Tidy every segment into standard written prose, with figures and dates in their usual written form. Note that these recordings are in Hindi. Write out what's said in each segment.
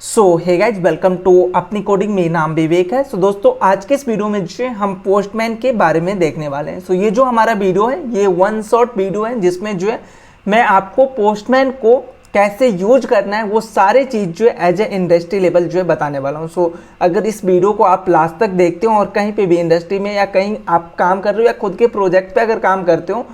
हे गाइज वेलकम टू अपनी कोडिंग। मेरा नाम विवेक है। दोस्तों आज के इस वीडियो में जो है हम पोस्टमैन के बारे में देखने वाले हैं। ये जो हमारा वीडियो है ये वन शॉट वीडियो है जिसमें जो है मैं आपको पोस्टमैन को कैसे यूज करना है वो सारे चीज़ जो है एज ए इंडस्ट्री लेवल जो है बताने वाला हूँ। अगर इस वीडियो को आप लास्ट तक देखते हो और कहीं पे भी इंडस्ट्री में या कहीं आप काम कर रहे हो या खुद के प्रोजेक्ट पे अगर काम करते हो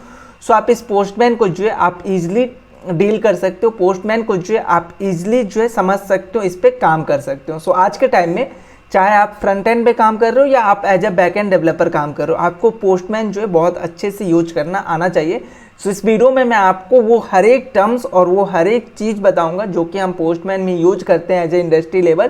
आप इस पोस्टमैन को जो है आप इजीली डील कर सकते हो। पोस्टमैन को जो है आप इजीली जो है समझ सकते हो, इस पे काम कर सकते हो। आज के टाइम में चाहे आप फ्रंट एंड पे काम कर रहे हो या आप as a back end developer काम कर रहे हो, आपको पोस्टमैन जो है बहुत अच्छे से यूज करना आना चाहिए। इस वीडियो में मैं आपको वो हर एक टर्म्स और वो हर एक चीज़ बताऊंगा जो कि हम पोस्टमैन में यूज करते हैं एज ए इंडस्ट्री लेवल।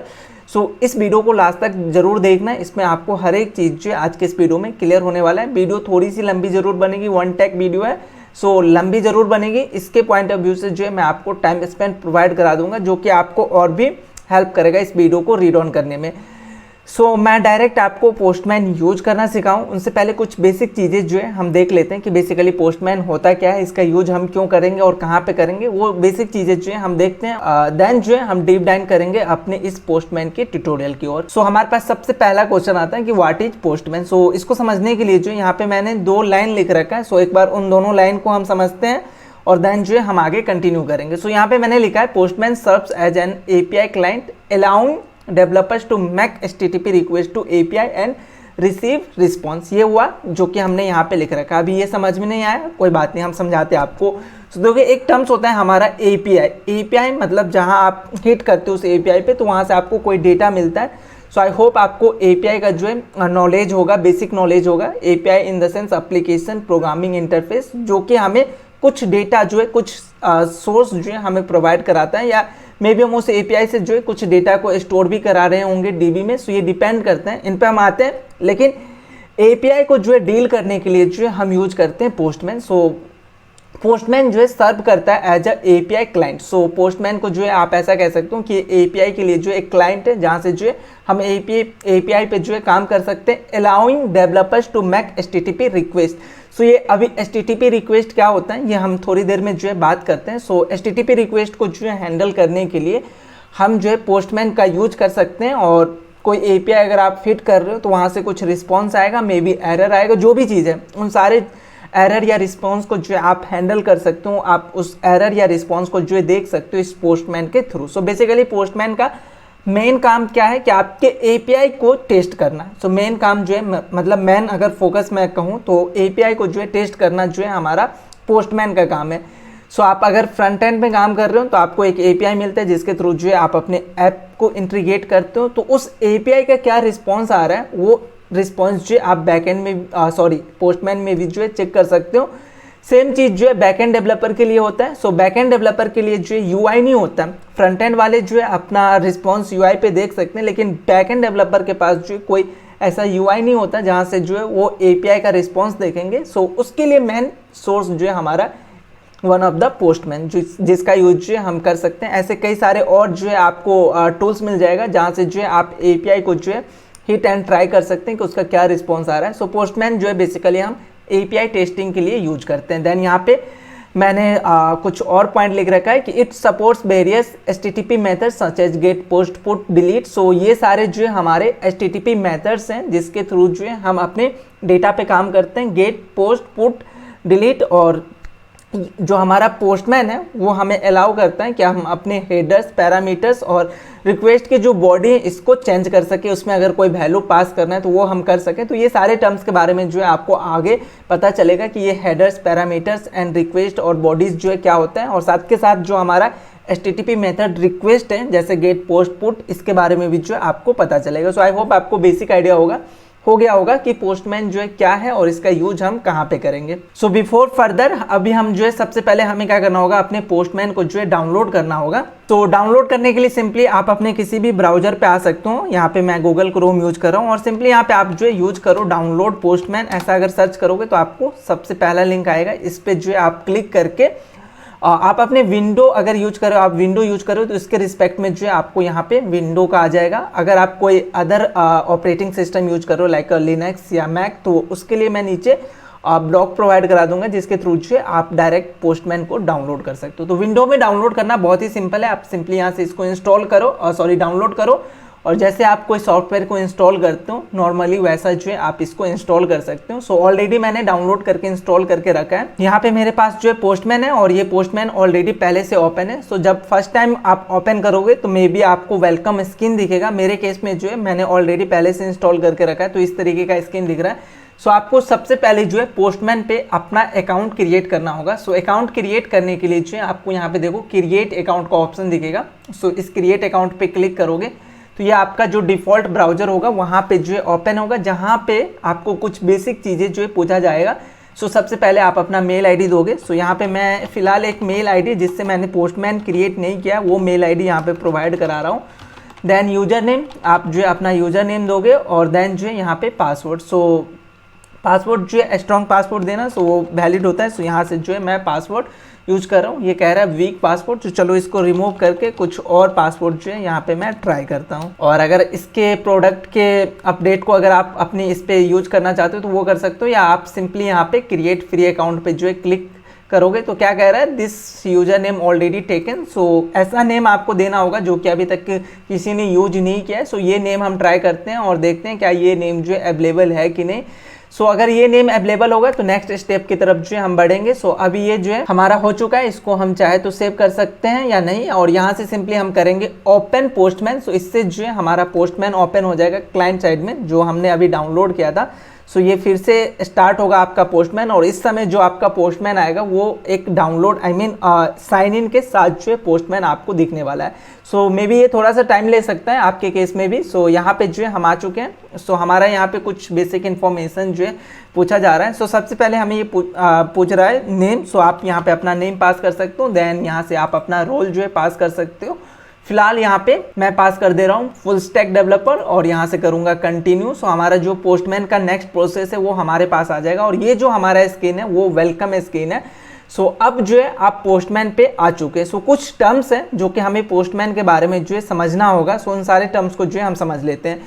इस वीडियो को लास्ट तक जरूर देखना है, इसमें आपको हर एक चीज़ जो है आज के इस वीडियो में क्लियर होने वाला है। वीडियो थोड़ी सी लंबी जरूर बनेगी, वन टेक वीडियो है लंबी जरूर बनेगी। इसके पॉइंट ऑफ व्यू से जो है मैं आपको टाइम स्पेंड प्रोवाइड करा दूंगा जो कि आपको और भी हेल्प करेगा इस वीडियो को रीड ऑन करने में। मैं डायरेक्ट आपको पोस्टमैन यूज करना सिखाऊं उनसे पहले कुछ बेसिक चीज़ें जो है हम देख लेते हैं कि बेसिकली पोस्टमैन होता क्या है, इसका यूज हम क्यों करेंगे और कहाँ पे करेंगे। वो बेसिक चीज़ें जो है हम देखते हैं, देन जो है हम डीप डाइव करेंगे अपने इस पोस्टमैन के ट्यूटोरियल की ओर। हमारे पास सबसे पहला क्वेश्चन आता है कि व्हाट इज पोस्टमैन। इसको समझने के लिए जो यहाँ पे मैंने दो लाइन लिख रखा है। एक बार उन दोनों लाइन को हम समझते हैं और देन जो है हम आगे कंटिन्यू करेंगे। यहाँ पे मैंने लिखा है Postman serves as an API client allowing developers to make HTTP request to API and receive response. ये हुआ जो कि हमने यहाँ पे लिख रखा। अभी ये समझ में नहीं आया, कोई बात नहीं, हम समझाते हैं आपको। देखिए एक टर्म्स होता है हमारा API मतलब जहाँ आप हिट करते हो उस API पे तो वहाँ से आपको कोई डेटा मिलता है। आई होप आपको API का जो है नॉलेज होगा, बेसिक नॉलेज होगा। API in the sense application programming interface, जो कि हमें कुछ डेटा जो है कुछ सोर्स जो है हमें प्रोवाइड कराता है, या मे बी हम उस API से जो है कुछ डेटा को स्टोर भी करा रहे होंगे DB में। ये डिपेंड करते हैं, इन पे हम आते हैं। लेकिन API को जो है डील करने के लिए जो है हम यूज करते हैं पोस्टमैन। पोस्टमैन जो है सर्व करता है as a API client. Postman को जो है आप ऐसा कह सकते हो कि API के लिए जो एक क्लाइंट है जहाँ से जो है हम API पे जो है काम कर सकते हैं। Allowing developers to make HTTP request. ये अभी HTTP रिक्वेस्ट क्या होता है ये हम थोड़ी देर में जो है बात करते हैं। HTTP रिक्वेस्ट को जो है हैंडल करने के लिए हम जो है पोस्टमैन का यूज कर सकते हैं। और कोई API अगर आप फिट कर रहे हो तो वहाँ से कुछ रिस्पॉन्स आएगा, मे बी एरर आएगा, जो भी चीज़ है उन सारे एरर या रिस्पॉन्स को जो है आप हैंडल कर सकते हो। आप उस एरर या रिस्पॉन्स को जो है देख सकते हो इस पोस्टमैन के थ्रू। बेसिकली पोस्टमैन का मेन काम क्या है कि आपके API को टेस्ट करना। मेन काम जो है मतलब मेन अगर फोकस मैं कहूँ तो API को जो है टेस्ट करना जो है हमारा पोस्टमैन का काम है। आप अगर फ्रंट एंड में काम कर रहे हो तो आपको एक API मिलता है जिसके थ्रू जो है आप अपने ऐप को इंटीग्रेट करते हो। तो उस API का क्या रिस्पॉन्स आ रहा है वो रिस्पॉन्स जो आप बैकएंड में पोस्टमैन में भी जो है चेक कर सकते हो। सेम चीज़ जो है बैकएंड डेवलपर के लिए होता है। बैकएंड डेवलपर के लिए जो है UI नहीं होता। फ्रंट एंड वाले जो है अपना रिस्पॉन्स UI पे देख सकते हैं, लेकिन बैकएंड डेवलपर के पास जो है कोई ऐसा UI नहीं होता जहाँ से जो है वो API का रिस्पॉन्स देखेंगे। उसके लिए मेन सोर्स जो है हमारा वन ऑफ द पोस्टमैन जिसका यूज जो है हम कर सकते हैं। ऐसे कई सारे और जो है आपको टूल्स मिल जाएगा जहाँ से जो है आप API को जो है हिट एंड ट्राई कर सकते हैं कि उसका क्या रिस्पॉन्स आ रहा है। पोस्टमैन जो है बेसिकली हम API टेस्टिंग के लिए यूज करते हैं। देन यहाँ पे मैंने कुछ और पॉइंट लिख रखा है कि it supports various HTTP methods such as get, post, put, delete. ये सारे जो है हमारे HTTP मेथड्स हैं जिसके थ्रू जो है हम अपने डेटा पे काम करते हैं। Get, post, put, delete. और जो हमारा पोस्टमैन है वो हमें अलाउ करता है कि हम अपने हेडर्स, पैरामीटर्स और रिक्वेस्ट की जो बॉडी है इसको चेंज कर सके, उसमें अगर कोई वैल्यू पास करना है तो वो हम कर सकें। तो ये सारे टर्म्स के बारे में जो है आपको आगे पता चलेगा कि ये हेडर्स, पैरामीटर्स एंड रिक्वेस्ट और बॉडीज जो है क्या होता है। और साथ के साथ जो हमारा HTTP मेथड रिक्वेस्ट है जैसे गेट, पोस्ट, पुट, इसके बारे में भी जो है आपको पता चलेगा। आई होप आपको बेसिक आइडिया हो गया होगा कि पोस्टमैन जो है क्या है और इसका यूज हम कहाँ पे करेंगे। बिफोर फर्दर अभी हम जो है सबसे पहले हमें क्या करना होगा, अपने पोस्टमैन को जो है डाउनलोड करना होगा। डाउनलोड करने के लिए सिंपली आप अपने किसी भी ब्राउजर पे आ सकते हो। यहाँ पे मैं गूगल क्रोम यूज कर रहा हूँ और सिंपली यहाँ पे आप जो है यूज करो डाउनलोड पोस्टमैन। ऐसा अगर सर्च करोगे तो आपको सबसे पहला लिंक आएगा, इस पे जो है आप क्लिक करके आप अपने विंडो अगर यूज करो, आप विंडो यूज करो तो इसके रिस्पेक्ट में जो है आपको यहाँ पे विंडो का आ जाएगा। अगर आप कोई अदर ऑपरेटिंग सिस्टम यूज करो लाइक लिनक्स या मैक तो उसके लिए मैं नीचे ब्लॉग प्रोवाइड करा दूंगा, जिसके थ्रू जो है आप डायरेक्ट पोस्टमैन को डाउनलोड कर सकते हो। तो विंडो में डाउनलोड करना बहुत ही सिंपल है, आप सिंपली यहाँ से इसको इंस्टॉल करो और डाउनलोड करो, और जैसे आप कोई सॉफ्टवेयर को इंस्टॉल करते हो नॉर्मली वैसा जो है आप इसको इंस्टॉल कर सकते हो। सो ऑलरेडी मैंने डाउनलोड करके इंस्टॉल करके रखा है। यहाँ पे मेरे पास जो है पोस्टमैन है और ये पोस्टमैन ऑलरेडी पहले से ओपन है। सो जब फर्स्ट टाइम आप ओपन करोगे तो मे बी आपको वेलकम स्क्रीन दिखेगा। मेरे केस में जो है मैंने ऑलरेडी पहले से इंस्टॉल करके रखा है, तो इस तरीके का स्क्रीन दिख रहा है। सो आपको सबसे पहले जो है पोस्टमैन पे अपना अकाउंट क्रिएट करना होगा। सो अकाउंट क्रिएट करने के लिए जो है आपको यहाँ पे देखो क्रिएट अकाउंट का ऑप्शन दिखेगा। सो इस क्रिएट अकाउंट पे क्लिक करोगे तो ये आपका जो डिफ़ॉल्ट ब्राउज़र होगा वहाँ पे जो है ओपन होगा, जहाँ पे आपको कुछ बेसिक चीज़ें जो है पूछा जाएगा। सो सबसे पहले आप अपना मेल आईडी दोगे। सो यहाँ पे मैं फ़िलहाल एक मेल आईडी जिससे मैंने पोस्टमैन क्रिएट नहीं किया वो मेल आईडी यहाँ पे प्रोवाइड करा रहा हूँ। देन यूज़र नेम, आप जो है अपना यूज़र नेम दोगे और देन जो है यहाँ पे पासवर्ड। सो पासवर्ड जो है स्ट्रॉन्ग पासवर्ड देना, सो वो वैलिड होता है। सो यहाँ से जो है मैं पासवर्ड यूज कर रहा हूँ। ये कह रहा है वीक पासवर्ड, तो चलो इसको रिमूव करके कुछ और पासवर्ड जो है यहाँ पे मैं ट्राई करता हूँ। और अगर इसके प्रोडक्ट के अपडेट को अगर आप अपनी इस पे यूज करना चाहते हो तो वो कर सकते हो, या आप सिंपली यहाँ पे क्रिएट फ्री अकाउंट पे जो है क्लिक करोगे तो क्या कह रहा है, this user name already taken. So ऐसा नेम आपको देना होगा जो कि अभी तक किसी ने यूज नहीं किया है। सो ये नेम हम ट्राई करते हैं और देखते हैं क्या ये नेम जो है अवेलेबल है कि नहीं। सो अगर ये नेम अवेलेबल होगा तो नेक्स्ट स्टेप की तरफ जो है हम बढ़ेंगे। सो अभी ये जो है हमारा हो चुका है, इसको हम चाहे तो सेव कर सकते हैं या नहीं, और यहाँ से सिंपली हम करेंगे ओपन पोस्टमैन। सो इससे जो है हमारा पोस्टमैन ओपन हो जाएगा क्लाइंट साइड में, जो हमने अभी डाउनलोड किया था। सो ये फिर से स्टार्ट होगा आपका पोस्टमैन, और इस समय जो आपका पोस्टमैन आएगा वो एक डाउनलोड साइन इन के साथ जो है पोस्टमैन आपको दिखने वाला है। सो मे बी ये थोड़ा सा टाइम ले सकता है आपके केस में भी। सो यहाँ पे जो है हम आ चुके हैं। सो हमारा यहाँ पे कुछ बेसिक इन्फॉर्मेशन जो है पूछा जा रहा है। सो सबसे पहले हमें ये पूछ रहा है नेम। सो आप यहाँ पे अपना नेम पास कर सकते हो, देन यहाँ से आप अपना रोल जो है पास कर सकते हो। फिलहाल यहाँ पे मैं पास कर दे रहा हूँ फुल स्टैक डेवलपर, और यहाँ से करूँगा कंटिन्यू। सो हमारा जो पोस्टमैन का नेक्स्ट प्रोसेस है वो हमारे पास आ जाएगा, और ये जो हमारा स्क्रीन है वो वेलकम स्क्रीन है। सो अब जो है आप पोस्टमैन पे आ चुके हैं। सो कुछ टर्म्स हैं जो कि हमें पोस्टमैन के बारे में जो है समझना होगा। सो उन सारे टर्म्स को जो है हम समझ लेते हैं।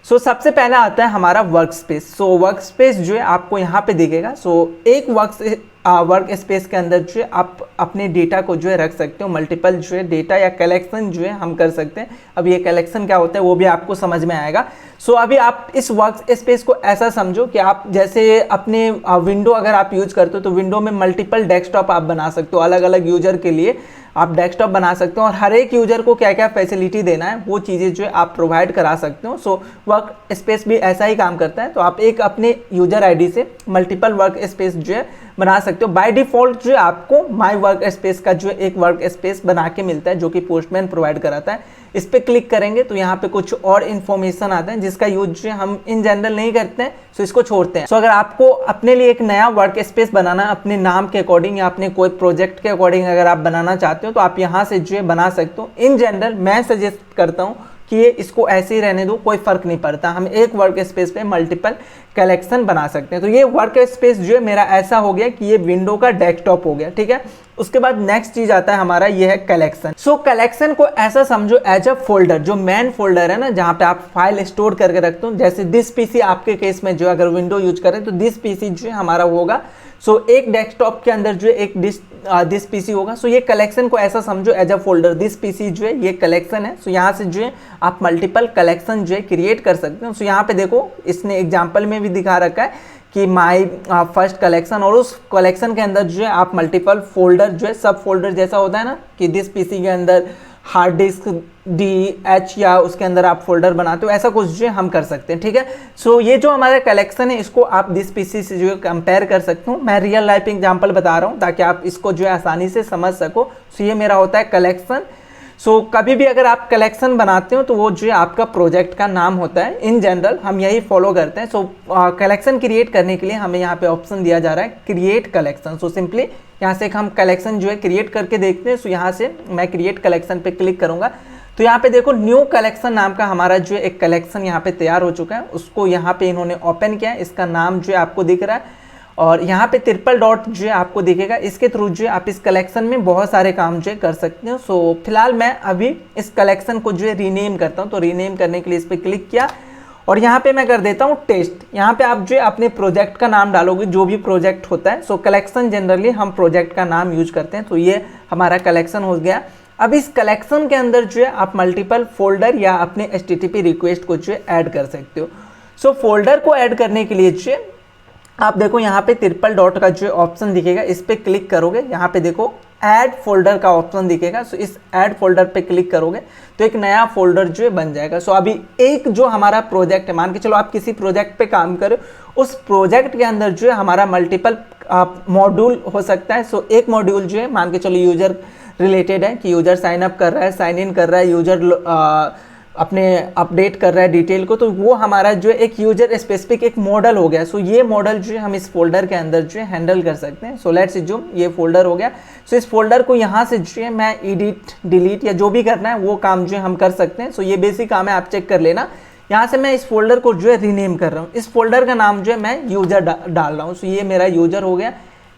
सो सबसे पहला आता है हमारा work space. So work space जो है आपको यहाँ पे दिखेगा। सो एक वर्क स्पेस के अंदर जो है आप अपने डेटा को जो है रख सकते हो। मल्टीपल जो है डेटा या कलेक्शन जो है हम कर सकते हैं। अब ये कलेक्शन क्या होता है वो भी आपको समझ में आएगा। सो अभी आप इस वर्क स्पेस को ऐसा समझो कि आप जैसे अपने विंडो अगर आप यूज करते हो तो विंडो में मल्टीपल डेस्कटॉप आप बना सकते हो, अलग अलग यूजर के लिए आप डेस्कटॉप बना सकते हो, और हर एक यूजर को क्या क्या फैसिलिटी देना है वो चीज़ें जो है आप प्रोवाइड करा सकते हो। सो वर्क स्पेस भी ऐसा ही काम करता है। तो आप एक अपने यूजर आईडी से मल्टीपल वर्क स्पेस जो है बना सकते हो। बाय डिफॉल्ट जो है आपको माय वर्क स्पेस का जो है एक वर्क स्पेस बना के मिलता है, जो कि पोस्टमैन प्रोवाइड कराता है। इस पर क्लिक करेंगे तो यहाँ पे कुछ और इन्फॉर्मेशन आता है जिसका यूज जो है हम इन जनरल नहीं करते हैं, सो इसको छोड़ते हैं। सो अगर आपको अपने लिए एक नया वर्क स्पेस बनाना अपने नाम के अकॉर्डिंग या अपने कोई प्रोजेक्ट के अकॉर्डिंग अगर आप बनाना चाहते हो तो आप यहाँ से जो है बना सकते हो। इन जनरल मैं सजेस्ट करता हूँ कि ये इसको ऐसे ही रहने दो, कोई फर्क नहीं पड़ता। हम एक वर्क स्पेस पे मल्टीपल कलेक्शन बना सकते हैं। तो ये वर्क स्पेस जो है मेरा ऐसा हो गया कि ये विंडो का डेस्कटॉप हो गया, ठीक है। उसके बाद नेक्स्ट चीज आता है हमारा, ये है कलेक्शन। सो कलेक्शन को ऐसा समझो एज अ फोल्डर, जो मेन फोल्डर है ना जहाँ पे आप फाइल स्टोर करके रखते हो। जैसे दिस पीसी आपके केस में जो अगर विंडो यूज करें तो दिस पीसी जो है हमारा होगा। सो एक डेस्कटॉप के अंदर जो है एक दिस पीसी होगा। सो ये कलेक्शन को ऐसा समझो as a folder, this PC जो है ये कलेक्शन है। सो यहाँ से जो है आप मल्टीपल कलेक्शन जो है क्रिएट कर सकते हो। सो यहाँ पे देखो इसने एग्जाम्पल में भी दिखा रखा है कि माई फर्स्ट कलेक्शन, और उस कलेक्शन के अंदर जो है आप मल्टीपल फोल्डर जो है सब फोल्डर जैसा होता है ना कि दिस पीसी के अंदर हार्ड डिस्क DH या उसके अंदर आप फोल्डर बनाते हो, ऐसा कुछ जो है हम कर सकते हैं, ठीक है। सो ये जो हमारा कलेक्शन है इसको आप दिस पीसी से जो है कंपेयर कर सकते हो। मैं रियल लाइफ एग्जांपल बता रहा हूँ ताकि आप इसको जो है आसानी से समझ सको। सो ये मेरा होता है कलेक्शन। सो कभी भी अगर आप कलेक्शन बनाते हो तो वो जो है आपका प्रोजेक्ट का नाम होता है। इन जनरल हम यही फॉलो करते हैं। सो कलेक्शन क्रिएट करने के लिए हमें यहाँ पे ऑप्शन दिया जा रहा है क्रिएट कलेक्शन। सो सिंपली यहाँ से हम कलेक्शन जो है क्रिएट करके देखते हैं। सो यहाँ से मैं क्रिएट कलेक्शन पे क्लिक करूँगा तो यहाँ पे देखो न्यू कलेक्शन नाम का हमारा जो एक कलेक्शन यहाँ पे तैयार हो चुका है। उसको यहाँ पे इन्होंने ओपन किया है। इसका नाम जो है आपको दिख रहा है और यहाँ पे ट्रिपल डॉट जो है आपको दिखेगा। इसके थ्रू जो है आप इस कलेक्शन में बहुत सारे काम जो है कर सकते हो। सो फिलहाल मैं अभी इस कलेक्शन को जो है रीनेम करता हूँ। तो रीनेम करने के लिए इस पर क्लिक किया और यहाँ पे मैं कर देता हूँ टेस्ट। यहाँ पे आप जो है अपने प्रोजेक्ट का नाम डालोगे, जो भी प्रोजेक्ट होता है। सो कलेक्शन जनरली हम प्रोजेक्ट का नाम यूज करते हैं, तो ये हमारा कलेक्शन हो गया। अब इस कलेक्शन के अंदर जो है आप मल्टीपल फोल्डर या अपने HTTP रिक्वेस्ट को जो है ऐड कर सकते हो। सो फोल्डर को ऐड करने के लिए जो है आप देखो यहाँ पे ट्रिपल डॉट का जो ऑप्शन दिखेगा, इस पे क्लिक करोगे, यहाँ पे देखो ऐड फोल्डर का ऑप्शन दिखेगा। सो इस ऐड फोल्डर पे क्लिक करोगे तो एक नया फोल्डर जो है बन जाएगा। सो अभी एक जो हमारा प्रोजेक्ट है, मान के चलो आप किसी प्रोजेक्ट पे काम करो, उस प्रोजेक्ट के अंदर जो है हमारा मल्टीपल मॉड्यूल हो सकता है। सो एक मॉड्यूल जो है मान के चलो यूजर रिलेटेड है कि यूजर साइन अप कर रहा है, साइन इन कर रहा है, यूजर अपने अपडेट कर रहा है डिटेल को, तो वो हमारा जो है एक यूजर स्पेसिफिक एक मॉडल हो गया। सो ये मॉडल जो है हम इस फोल्डर के अंदर जो है हैंडल कर सकते हैं। सो लेट्स अज्यूम ये फोल्डर हो गया। सो इस फोल्डर को यहाँ से जो है मैं एडिट डिलीट या जो भी करना है वो काम जो है हम कर सकते हैं। सो ये बेसिक काम है, आप चेक कर लेना। यहाँ से मैं इस फोल्डर को जो है रीनेम कर रहा हूँ, इस फोल्डर का नाम जो है मैं यूजर डाल रहा हूँ। सो ये मेरा यूजर हो गया।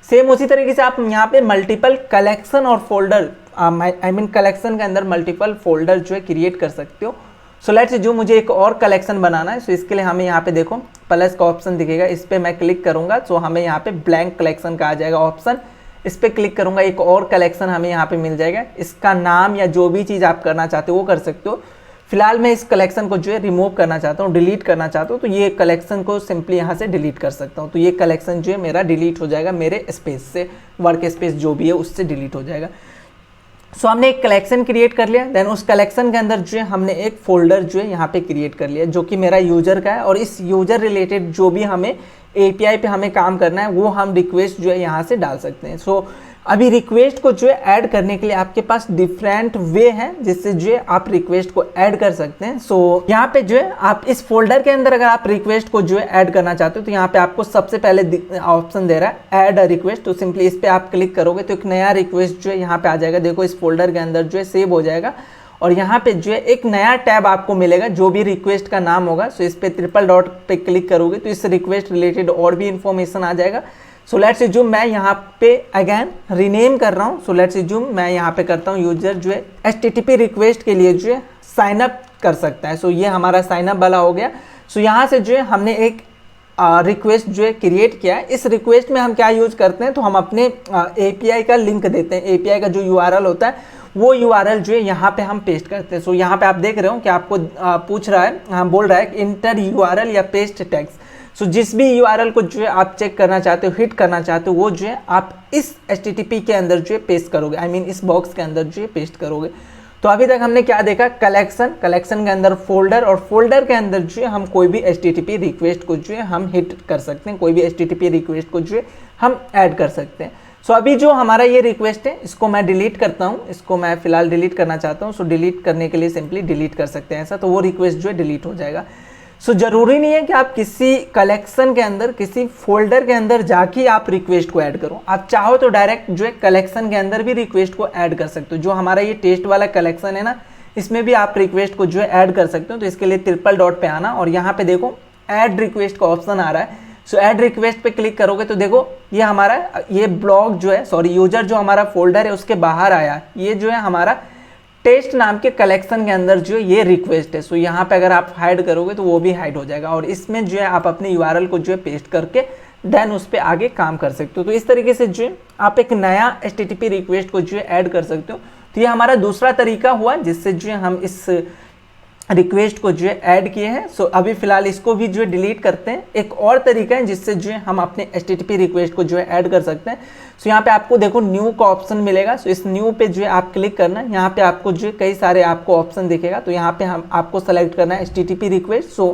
सेम उसी तरीके से आप यहाँ पे मल्टीपल कलेक्शन और फोल्डर आई मीन कलेक्शन के अंदर मल्टीपल फोल्डर जो है क्रिएट कर सकते हो। सो लेट्स जो मुझे एक और कलेक्शन बनाना है। सो इसके लिए हमें यहाँ पे देखो प्लस का ऑप्शन दिखेगा, इस पर मैं क्लिक करूँगा। सो हमें यहाँ पे ब्लैंक कलेक्शन का आ जाएगा ऑप्शन, इस पर क्लिक करूँगा, एक और कलेक्शन हमें यहाँ पे मिल जाएगा। इसका नाम या जो भी चीज़ आप करना चाहते हो वो कर सकते हो। फिलहाल मैं इस कलेक्शन को जो है रिमूव करना चाहता हूँ, डिलीट करना चाहता हूँ, तो ये कलेक्शन को सिंपली यहाँ से डिलीट कर सकता हूँ। तो ये कलेक्शन जो है मेरा डिलीट हो जाएगा, मेरे स्पेस से, वर्क स्पेस जो भी है उससे डिलीट हो जाएगा। सो हमने एक कलेक्शन क्रिएट कर लिया, देन उस कलेक्शन के अंदर जो है हमने एक फोल्डर जो है यहाँ पे क्रिएट कर लिया जो कि मेरा यूजर का है। और इस यूजर रिलेटेड जो भी हमें API पे हमें काम करना है वो हम रिक्वेस्ट जो है यहाँ से डाल सकते हैं। सो अभी रिक्वेस्ट को जो है ऐड करने के लिए आपके पास डिफरेंट वे हैं जिससे जो है आप रिक्वेस्ट को ऐड कर सकते हैं। सो यहाँ पे जो है आप इस फोल्डर के अंदर अगर आप रिक्वेस्ट को जो है ऐड करना चाहते हो तो यहाँ पे आपको सबसे पहले ऑप्शन दे रहा है ऐड अ रिक्वेस्ट। तो सिंपली इस पर आप क्लिक करोगे तो एक नया रिक्वेस्ट जो है यहाँ पे आ जाएगा। देखो इस फोल्डर के अंदर जो है सेव हो जाएगा और यहाँ पे जो है एक नया टैब आपको मिलेगा जो भी रिक्वेस्ट का नाम होगा। सो इस पे ट्रिपल डॉट पे क्लिक करोगे तो इस रिक्वेस्ट रिलेटेड और भी इंफॉर्मेशन आ जाएगा। सो लेट्स अज्यूम मैं यहाँ पे अगेन रीनेम कर रहा हूँ। सो लेट्स अज्यूम मैं यहाँ पे करता हूँ यूजर जो है HTTP रिक्वेस्ट के लिए जो है साइन अप कर सकता है। सो ये हमारा साइन अप वाला हो गया। सो यहाँ से जो है हमने एक रिक्वेस्ट जो है क्रिएट किया है। इस रिक्वेस्ट में हम क्या यूज करते हैं तो हम अपने API का लिंक देते हैं। API का जो URL होता है वो URL जो है यहाँ पे हम पेस्ट करते हैं। सो यहाँ पे आप देख रहे हो कि आपको पूछ रहा है, हाँ बोल रहा है इंटर URL या पेस्ट टेक्स्ट। सो जिस भी URL को जो है आप चेक करना चाहते हो, हिट करना चाहते हो, वो जो है आप इस HTTP के अंदर जो है पेस्ट करोगे, आई मीन इस बॉक्स के अंदर जो है पेस्ट करोगे। तो अभी तक हमने क्या देखा, कलेक्शन, कलेक्शन के अंदर फोल्डर और फोल्डर के अंदर जो है हम कोई भी HTTP रिक्वेस्ट को जो है हम हिट कर सकते हैं, कोई भी HTTP रिक्वेस्ट को जो है हम ऐड कर सकते हैं। सो अभी जो हमारा ये रिक्वेस्ट है इसको मैं डिलीट करता हूँ, इसको मैं फिलहाल डिलीट करना चाहता हूँ। सो डिलीट करने के लिए सिंपली डिलीट कर सकते हैं ऐसा, तो वो रिक्वेस्ट जो है डिलीट हो जाएगा। सो जरूरी नहीं है कि आप किसी कलेक्शन के अंदर, किसी फोल्डर के अंदर जाके आप रिक्वेस्ट को ऐड करो। आप चाहो तो डायरेक्ट जो है कलेक्शन के अंदर भी रिक्वेस्ट को ऐड कर सकते हो। जो हमारा ये टेस्ट वाला कलेक्शन है ना, इसमें भी आप रिक्वेस्ट को जो है ऐड कर सकते हो। तो इसके लिए ट्रिपल डॉट पे आना और यहाँ पे देखो ऐड रिक्वेस्ट का ऑप्शन आ रहा है। सो ऐड रिक्वेस्ट पे क्लिक करोगे तो देखो ये हमारा ये ब्लॉग जो है, सॉरी यूजर जो हमारा फोल्डर है उसके बाहर आया। ये जो है हमारा टेस्ट नाम के कलेक्शन के अंदर जो ये रिक्वेस्ट है। सो यहाँ पे अगर आप हाइड करोगे तो वो भी हाइड हो जाएगा और इसमें जो है आप अपने URL को जो है पेस्ट करके देन उस पर आगे काम कर सकते हो। तो इस तरीके से जो है आप एक नया HTTP रिक्वेस्ट को जो है ऐड कर सकते हो। तो ये हमारा दूसरा तरीका हुआ जिससे जो है हम इस रिक्वेस्ट को जो है ऐड किए हैं। सो अभी फिलहाल इसको भी जो है डिलीट करते हैं। एक और तरीका है जिससे जो है हम अपने HTTP रिक्वेस्ट को जो है ऐड कर सकते हैं। सो यहाँ पे आपको देखो न्यू का ऑप्शन मिलेगा। सो इस न्यू पे जो है आप क्लिक करना है। यहाँ पे आपको जो है कई सारे आपको ऑप्शन दिखेगा। तो यहाँ पे हम आपको सेलेक्ट करना है HTTP रिक्वेस्ट। सो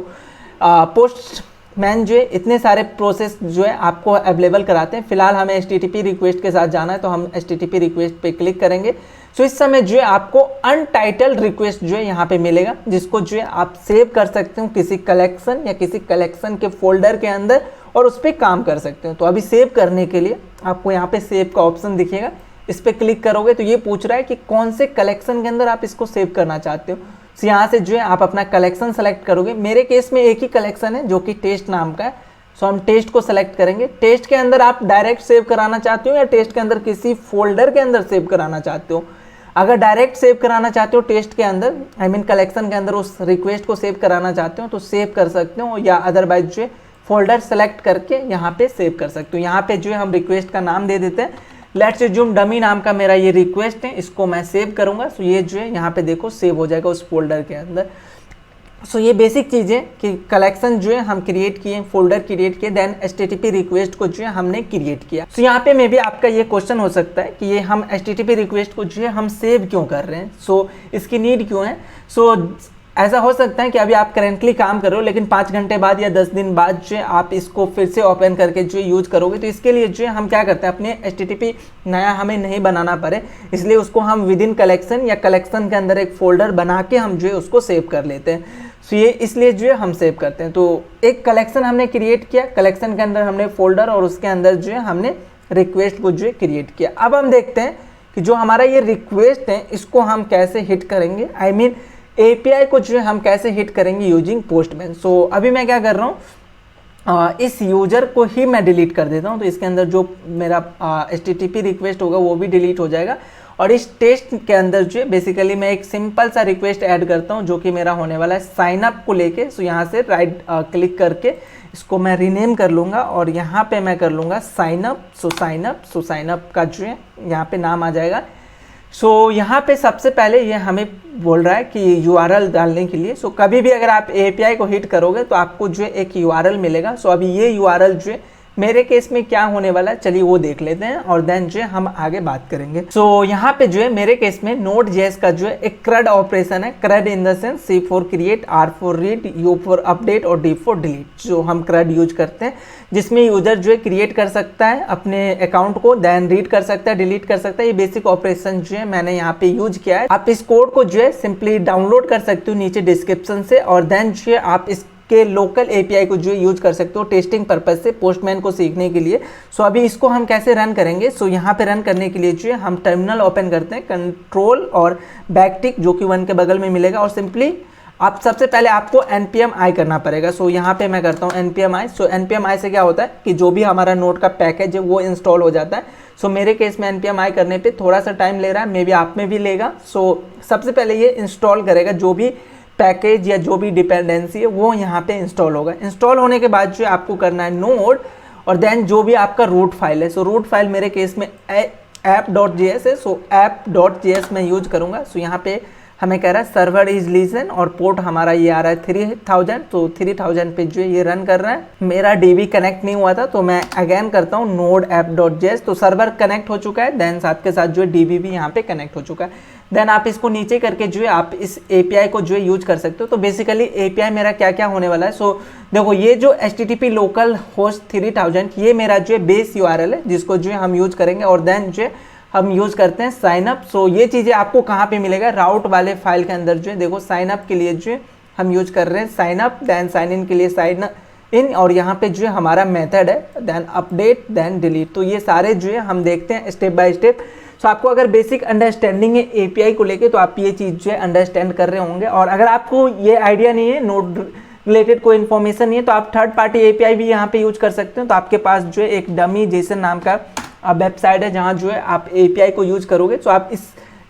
पोस्टमैन जो है इतने सारे प्रोसेस जो है आपको अवेलेबल कराते हैं। फिलहाल हमें HTTP रिक्वेस्ट के साथ जाना है तो हम HTTP रिक्वेस्ट पे क्लिक करेंगे। सो इस समय जो है आपको अनटाइटल्ड रिक्वेस्ट जो है यहाँ पे मिलेगा जिसको जो है आप सेव कर सकते हो किसी कलेक्शन या किसी कलेक्शन के फोल्डर के अंदर और उस पर काम कर सकते हो। तो अभी सेव करने के लिए आपको यहाँ पे सेव का ऑप्शन दिखेगा, इस पर क्लिक करोगे तो ये पूछ रहा है कि कौन से कलेक्शन के अंदर आप इसको सेव करना चाहते हो। सो यहाँ से जो है आप अपना कलेक्शन सेलेक्ट करोगे। मेरे केस में एक ही कलेक्शन है जो कि टेस्ट नाम का है। सो हम टेस्ट को सेलेक्ट करेंगे। टेस्ट के अंदर आप डायरेक्ट सेव कराना चाहते हो या टेस्ट के अंदर किसी फोल्डर के अंदर सेव कराना चाहते हो। अगर डायरेक्ट सेव कराना चाहते हो टेस्ट के अंदर, आई मीन कलेक्शन के अंदर उस रिक्वेस्ट को सेव कराना चाहते हो तो सेव कर सकते हो, या अदरवाइज जो है फोल्डर सेलेक्ट करके यहाँ पे सेव कर सकते हो। यहाँ पे जो है हम रिक्वेस्ट का नाम दे देते हैं, लेट्स एज्यूम डमी नाम का मेरा ये रिक्वेस्ट है, इसको मैं सेव करूँगा। सो ये जो है यहाँ पे देखो सेव हो जाएगा उस फोल्डर के अंदर। सो ये बेसिक चीज़ें कि कलेक्शन जो है हम क्रिएट किए, फोल्डर क्रिएट किए, देन HTTP रिक्वेस्ट को जो है हमने क्रिएट किया। सो यहाँ पे मे भी आपका ये क्वेश्चन हो सकता है कि ये हम HTTP रिक्वेस्ट को जो है हम सेव क्यों कर रहे हैं, सो इसकी नीड क्यों है। सो ऐसा हो सकता है कि अभी आप करेंटली काम कर रहे हो, लेकिन 5 घंटे बाद या 10 दिन बाद जो है आप इसको फिर से ओपन करके जो यूज करोगे, तो इसके लिए जो है हम क्या करते हैं, अपने HTTP नया हमें नहीं बनाना पड़े, इसलिए उसको हम विद इन कलेक्शन या कलेक्शन के अंदर एक फोल्डर बना के हम जो है उसको सेव कर लेते हैं। सो ये इसलिए जो है हम सेव करते हैं। तो एक कलेक्शन हमने क्रिएट किया, कलेक्शन के अंदर हमने फोल्डर और उसके अंदर जो है हमने रिक्वेस्ट को जो है क्रिएट किया। अब हम देखते हैं कि जो हमारा ये रिक्वेस्ट है इसको हम कैसे हिट करेंगे, आई मीन API को जो है हम कैसे हिट करेंगे यूजिंग पोस्टमैन। सो अभी मैं क्या कर रहा हूँ, इस यूज़र को ही मैं डिलीट कर देता हूँ, तो इसके अंदर जो मेरा HTTP रिक्वेस्ट होगा वो भी डिलीट हो जाएगा। और इस टेस्ट के अंदर जो है बेसिकली मैं एक सिंपल सा रिक्वेस्ट ऐड करता हूँ जो कि मेरा होने वाला है साइन अप को लेके। सो यहाँ से राइट क्लिक करके इसको मैं रीनेम कर लूँगा और यहाँ पे मैं कर लूँगा sign up. So sign up का जो है यहाँ पे नाम आ जाएगा। सो यहाँ पे सबसे पहले ये हमें बोल रहा है कि URL डालने के लिए। सो कभी भी अगर आप API को हिट करोगे तो आपको जो है एक URL मिलेगा। सो अभी ये URL जो है मेरे केस में क्या होने वाला है, चलिए वो देख लेते हैं और देन जो है हम आगे बात करेंगे। सो यहाँ पे जो है मेरे केस में Node.js का जो है एक CRUD ऑपरेशन है। CRUD in the sense C for create, R for read, U for update और D for delete। जो हम CRUD यूज करते हैं, जिसमें यूजर जो है क्रिएट कर सकता है अपने अकाउंट को, देन रीड कर सकता है, डिलीट कर सकता है। ये बेसिक ऑपरेशन जो है मैंने यहाँ पे यूज किया है। आप इस कोड को जो है सिंपली डाउनलोड कर सकते हो नीचे डिस्क्रिप्शन से, और देन जो है आप इस के लोकल API को जो यूज कर सकते हो टेस्टिंग पर्पज से, पोस्टमैन को सीखने के लिए। सो अभी इसको हम कैसे रन करेंगे, सो यहाँ पे रन करने के लिए जो है हम टर्मिनल ओपन करते हैं, कंट्रोल और बैक टिक जो कि 1 के बगल में मिलेगा, और सिंपली आप सबसे पहले आपको npm i करना पड़ेगा। सो यहाँ पे मैं करता हूँ npm i। So npm i से क्या होता है कि जो भी हमारा नोड का पैकेज है वो इंस्टॉल हो जाता है। सो मेरे केस में npm i करने पे थोड़ा सा टाइम ले रहा है, मे बी आप में भी लेगा। सो सबसे पहले ये इंस्टॉल करेगा, जो भी पैकेज या जो भी डिपेंडेंसी है वो यहाँ पे इंस्टॉल होगा। इंस्टॉल होने के बाद जो आपको करना है नोड, और देन जो भी आपका रूट फाइल है। सो रूट फाइल मेरे केस में app.js है। सो app.js मैं यूज करूँगा। सो यहाँ पे हमें कह रहा है सर्वर इज लिसन और पोर्ट हमारा ये आ रहा है 3000। तो 3000 पे जो ये रन कर रहा है। मेरा DB कनेक्ट नहीं हुआ था तो मैं अगेन करता हूँ नोड app.js। तो सर्वर कनेक्ट हो चुका है, देन साथ के साथ जो है DB भी यहाँ पे कनेक्ट हो चुका है। देन आप इसको नीचे करके जो है आप इस API को जो है यूज कर सकते हो। तो बेसिकली API मेरा क्या क्या होने वाला है। सो देखो ये जो HTTP लोकल होस्ट 3000 ये मेरा जो है बेस URL है जिसको जो है हम यूज करेंगे, और देन जो है हम यूज करते हैं साइन अप। सो ये चीज़ें आपको कहाँ पे मिलेगा, राउट वाले फाइल के अंदर जो है देखो साइन अप के लिए जो है हम यूज कर रहे हैं sign up, then sign in के लिए साइन इन, और यहाँ पे जो है हमारा मेथड है, देन अपडेट, देन डिलीट। तो ये सारे जो है हम देखते हैं स्टेप बाय स्टेप। सो आपको अगर बेसिक अंडरस्टैंडिंग है API को लेके तो आप ये चीज़ जो है अंडरस्टैंड कर रहे होंगे। और अगर आपको ये आइडिया नहीं है, नोड रिलेटेड कोई इन्फॉर्मेशन नहीं है, तो आप थर्ड पार्टी API भी यहाँ पे यूज कर सकते हैं। तो आपके पास जो है एक डमी जेसन नाम का वेबसाइट है जहाँ जो है आप API को यूज करोगे। तो आप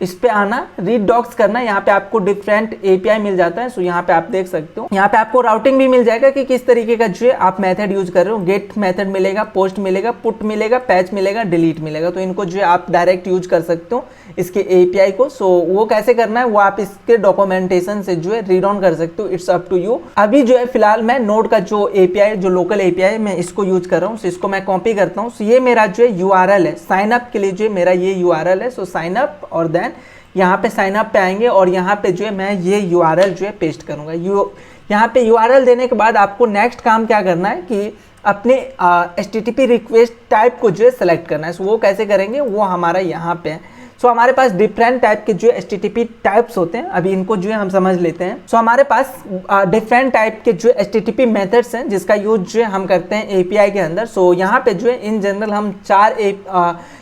इस पे आना, रीड डॉक्स करना, यहाँ पे आपको डिफरेंट API मिल जाता है। सो यहाँ पे आप देख सकते हो, यहाँ पे आपको राउटिंग भी मिल जाएगा कि किस तरीके का जो है आप मेथड यूज कर रहे हो। गेट मेथड मिलेगा, पोस्ट मिलेगा, पुट मिलेगा, पैच मिलेगा, डिलीट मिलेगा। तो इनको जो है आप डायरेक्ट यूज कर सकते हो इसके API को। सो वो कैसे करना है वो आप इसके डॉक्यूमेंटेशन से जो है रीड ऑन कर सकते हो, इट्स अप टू यू। अभी जो है फिलहाल मैं नोड का जो API जो लोकल API है मैं इसको यूज कर रहा हूँ। सो इसको मैं कॉपी करता हूँ। सो ये मेरा जो है URL है, साइन अप के लिए जो मेरा ये URL है। सो साइन अप, और देन यहाँ पे साइन अप पे आएंगे और यहाँ पे जो है मैं ये URL जो है पेस्ट करूँगा। यहाँ पे URL देने के बाद आपको नेक्स्ट काम क्या करना है कि अपने HTTP रिक्वेस्ट टाइप को जो है सेलेक्ट करना है। सो वो कैसे करेंगे वो हमारा यहाँ पे है। सो हमारे पास डिफरेंट टाइप के जो HTTP टाइप्स होते हैं, अभी इनको जो है हम समझ लेते हैं। सो हमारे पास डिफरेंट टाइप के जो HTTP मेथड्स हैं जिसका यूज जो है हम करते हैं API के अंदर। सो यहाँ पे जो है इन जनरल हम 4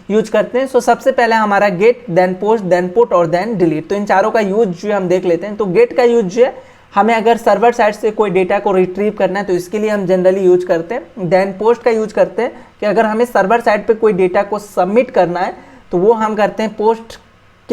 यूज करते हैं। सो सबसे पहले हमारा get, then post, then put और देन डिलीट। तो इन चारों का यूज जो है हम देख लेते हैं। तो गेट का यूज जो है हमें अगर सर्वर साइड से कोई डेटा को रिट्रीव करना है तो इसके लिए हम जनरली यूज करते हैं। देन पोस्ट का यूज करते हैं कि अगर हमें सर्वर साइड पे कोई डेटा को सबमिट करना है तो वो हम करते हैं पोस्ट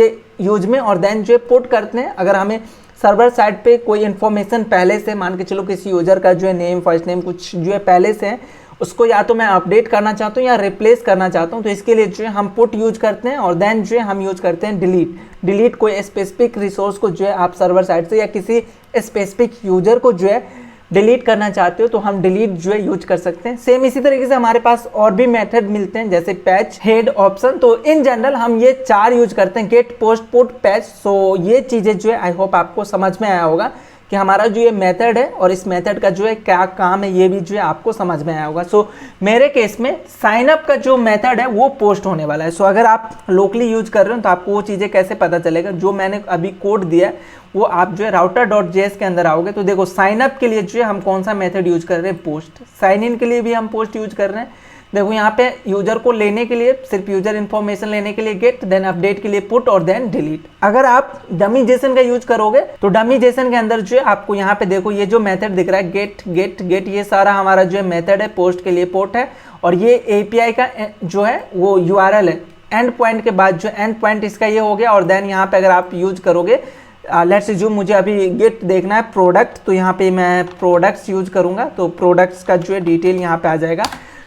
के यूज में और देन जो है पुट करते हैं। अगर हमें सर्वर साइड पे कोई इन्फॉर्मेशन पहले से, मान के चलो किसी यूजर का जो है नेम, फर्स्ट नेम कुछ जो है पहले से है, उसको या तो मैं अपडेट करना चाहता हूँ या रिप्लेस करना चाहता हूँ, तो इसके लिए जो है हम पुट यूज करते हैं और देन जो है हम यूज करते हैं डिलीट कोई स्पेसिफिक रिसोर्स को जो है आप सर्वर साइड से या किसी स्पेसिफिक यूजर को जो है डिलीट करना चाहते हो तो हम डिलीट जो है यूज कर सकते हैं। सेम इसी तरीके से हमारे पास और भी मेथड मिलते हैं जैसे पैच, हेड ऑप्शन। तो इन जनरल हम ये 4 यूज करते हैं, गेट, पोस्ट, पुट, पैच। सो ये चीज़ें जो है आई होप आपको समझ में आया होगा कि हमारा जो ये मेथड है और इस मेथड का जो है क्या काम है, ये भी जो है आपको समझ में आया होगा। सो मेरे केस में साइन अप का जो मेथड है वो पोस्ट होने वाला है। सो अगर आप लोकली यूज कर रहे हो तो आपको वो चीज़ें कैसे पता चलेगा, जो मैंने अभी कोड दिया है वो आप जो है router.js के अंदर आओगे तो देखो साइन अप के लिए जो है हम कौन सा मेथड यूज कर रहे हैं, पोस्ट। साइन इन के लिए भी हम पोस्ट यूज कर रहे हैं। देखो यहाँ पे यूजर को लेने के लिए, सिर्फ यूजर इन्फॉर्मेशन लेने के लिए गेट, देन अपडेट के लिए पुट और देन डिलीट। अगर आप डमी जेसन का यूज करोगे तो डमी जेसन के अंदर जो है आपको यहाँ पे देखो ये जो मेथड दिख रहा है गेट गेट गेट, ये सारा हमारा जो है मेथड है। पोस्ट के लिए पोर्ट है और ये एपीआई का जो है वो यूआरएल है। एंड पॉइंट के बाद जो एंड पॉइंट इसका ये हो गया और देन यहाँ पे अगर आप यूज करोगे, लेट्स अज्यूम मुझे अभी गेट देखना है प्रोडक्ट, तो यहाँ पे मैं प्रोडक्ट्स यूज करूँगा तो प्रोडक्ट्स का जो है डिटेल यहाँ पे आ जाएगा।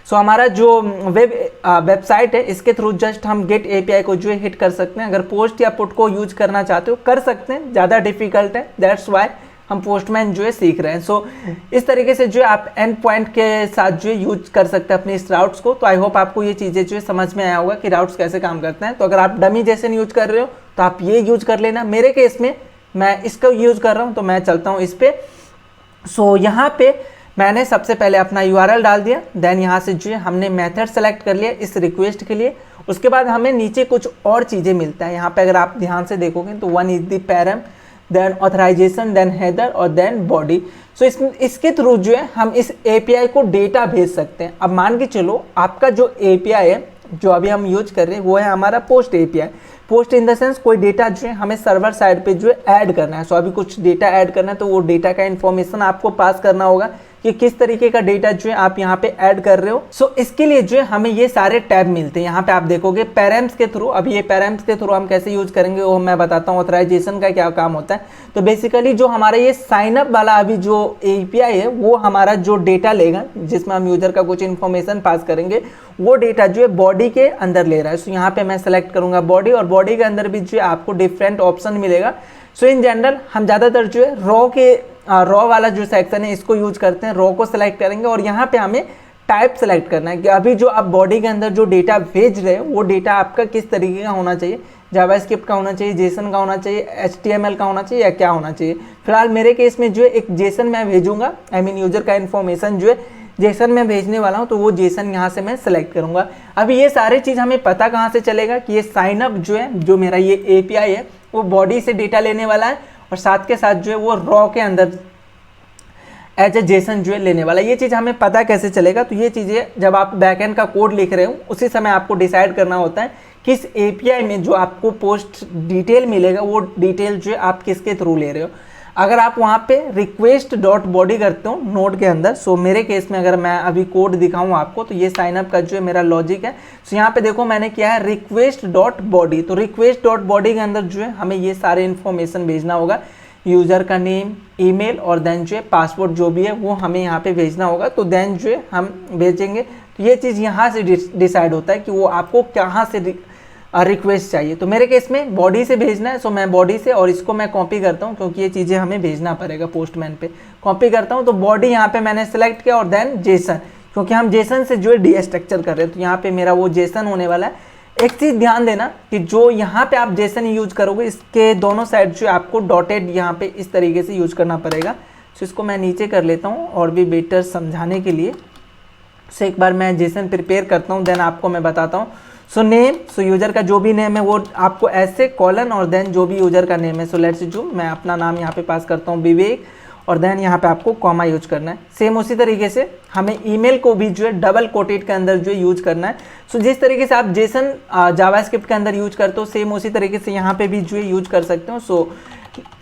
सो हमारा जो वेबसाइट है इसके थ्रू जस्ट हम गेट एपीआई को जो है हिट कर सकते हैं। अगर पोस्ट या पुट को यूज करना चाहते हो कर सकते हैं, ज़्यादा डिफिकल्ट है, दैट्स वाई हम पोस्टमैन जो है सीख रहे हैं। सो इस तरीके से जो है आप एंड पॉइंट के साथ जो है यूज कर सकते हैं अपने इस राउट्स को। तो आई होप आपको ये चीज़ें जो है समझ में आया होगा कि राउट्स कैसे काम करते हैं। तो अगर आप डमी जेसन यूज कर रहे हो तो आप ये यूज कर लेना। मेरे केस में मैं इसका यूज कर रहा हूँ तो मैं चलता हूँ इस पर। सो यहाँ पे मैंने सबसे पहले अपना यूआरएल डाल दिया, देन यहाँ से जो है हमने मेथड सेलेक्ट कर लिया इस रिक्वेस्ट के लिए। उसके बाद हमें नीचे कुछ और चीज़ें मिलता है। यहाँ पे अगर आप ध्यान से देखोगे तो 1 is the param, then authorization, then header और देन बॉडी। सो इसके थ्रू जो है हम इस एपीआई को डेटा भेज सकते हैं। अब मान के चलो आपका जो एपीआई है जो अभी हम यूज कर रहे हैं वो है हमारा post API. Post in the sense कोई डेटा जो है हमें सर्वर साइड पे जो है ऐड करना है। सो अभी कुछ डेटा ऐड करना है तो वो डेटा का इन्फॉर्मेशन आपको पास करना होगा कि किस तरीके का डेटा जो है आप यहाँ पे ऐड कर रहे हो। सो इसके लिए जो है हमें ये सारे टैब मिलते हैं। यहाँ पे आप देखोगे पैरम्स के थ्रू। अब ये पैरम्स के थ्रू हम कैसे यूज करेंगे वो मैं बताता हूँ। ऑथराइजेशन का क्या काम होता है, तो बेसिकली जो हमारा ये साइन अप वाला अभी जो एपीआई है वो हमारा जो डेटा लेगा जिसमें हम यूजर का कुछ इन्फॉर्मेशन पास करेंगे, वो डेटा जो है बॉडी के अंदर ले रहा है। सो यहाँ पे मैं सेलेक्ट करूंगा बॉडी और बॉडी के अंदर भी जो है आपको डिफरेंट ऑप्शन मिलेगा। सो इन जनरल हम ज़्यादातर जो है रॉ वाला जो सेक्शन है इसको यूज करते हैं। रॉ को सिलेक्ट करेंगे और यहाँ पे हमें टाइप सेलेक्ट करना है कि अभी जो आप बॉडी के अंदर जो डेटा भेज रहे हो वो डेटा आपका किस तरीके का होना चाहिए, जावास्क्रिप्ट का होना चाहिए, जेसन का होना चाहिए, एचटीएमएल का होना चाहिए या क्या होना चाहिए। फिलहाल मेरे केस में जो है एक जेसन मैं भेजूंगा, आई मीन यूजर का इन्फॉर्मेशन जो है जेसन में भेजने वाला हूँ तो वो जेसन यहाँ से मैं सेलेक्ट करूँगा। अभी ये सारी चीज़ हमें पता कहाँ से चलेगा कि ये साइन अप जो है, जो मेरा ये एपीआई है वो बॉडी से डेटा लेने वाला है और साथ के साथ जो है वो रॉ के अंदर एज ए जेसन जो है लेने वाला। ये चीज़ हमें पता कैसे चलेगा, तो ये चीज़ें जब आप बैकएंड का कोड लिख रहे हो उसी समय आपको डिसाइड करना होता है किस एपीआई में जो आपको पोस्ट डिटेल मिलेगा वो डिटेल जो है आप किसके थ्रू ले रहे हो। अगर आप वहाँ पे रिक्वेस्ट डॉट बॉडी करते हो नोड के अंदर, सो मेरे केस में अगर मैं अभी कोड दिखाऊँ आपको तो ये साइनअप का जो है मेरा लॉजिक है। सो यहाँ पे देखो मैंने किया है रिक्वेस्ट डॉट बॉडी, तो रिक्वेस्ट डॉट बॉडी के अंदर जो है हमें ये सारे इन्फॉर्मेशन भेजना होगा, यूज़र का नेम, ईमेल और देन जो है पासवर्ड जो भी है वो हमें यहाँ पे भेजना होगा। तो देन जो है हम भेजेंगे तो ये चीज़ यहाँ से डिसाइड होता है कि वो आपको कहाँ से रिक्वेस्ट चाहिए। तो मेरे केस में बॉडी से भेजना है, सो मैं बॉडी से और इसको मैं कॉपी करता हूँ क्योंकि ये चीज़ें हमें भेजना पड़ेगा पोस्टमैन पे। कॉपी करता हूँ तो बॉडी यहाँ पे मैंने सेलेक्ट किया और देन जेसन, क्योंकि हम जेसन से जो है डी स्ट्रक्चर कर रहे हैं तो यहाँ पे मेरा वो जेसन होने वाला है। एक चीज़ ध्यान देना कि जो यहाँ पे आप जेसन यूज करोगे इसके दोनों साइड जो आपको डॉटेड यहाँ पे इस तरीके से यूज करना पड़ेगा। सो इसको मैं नीचे कर लेता हूँ और भी बेटर समझाने के लिए। सो एक बार मैं जेसन प्रिपेयर करता हूँ देन आपको मैं बताता हूँ। सो नेम, सो यूजर का जो भी नेम है वो आपको ऐसे कॉलन और देन जो भी यूजर का नेम है। सो लेट्स जो मैं अपना नाम यहाँ पे पास करता हूँ विवेक और देन यहाँ पे आपको कॉमा यूज करना है। सेम उसी तरीके से हमें ईमेल को भी जो है डबल कोटेड के अंदर जो है यूज करना है। सो जिस तरीके से आप जेसन जावास्क्रिप्ट के अंदर यूज करते हो सेम उसी तरीके से यहाँ पे भी जो है यूज कर सकते हो। सो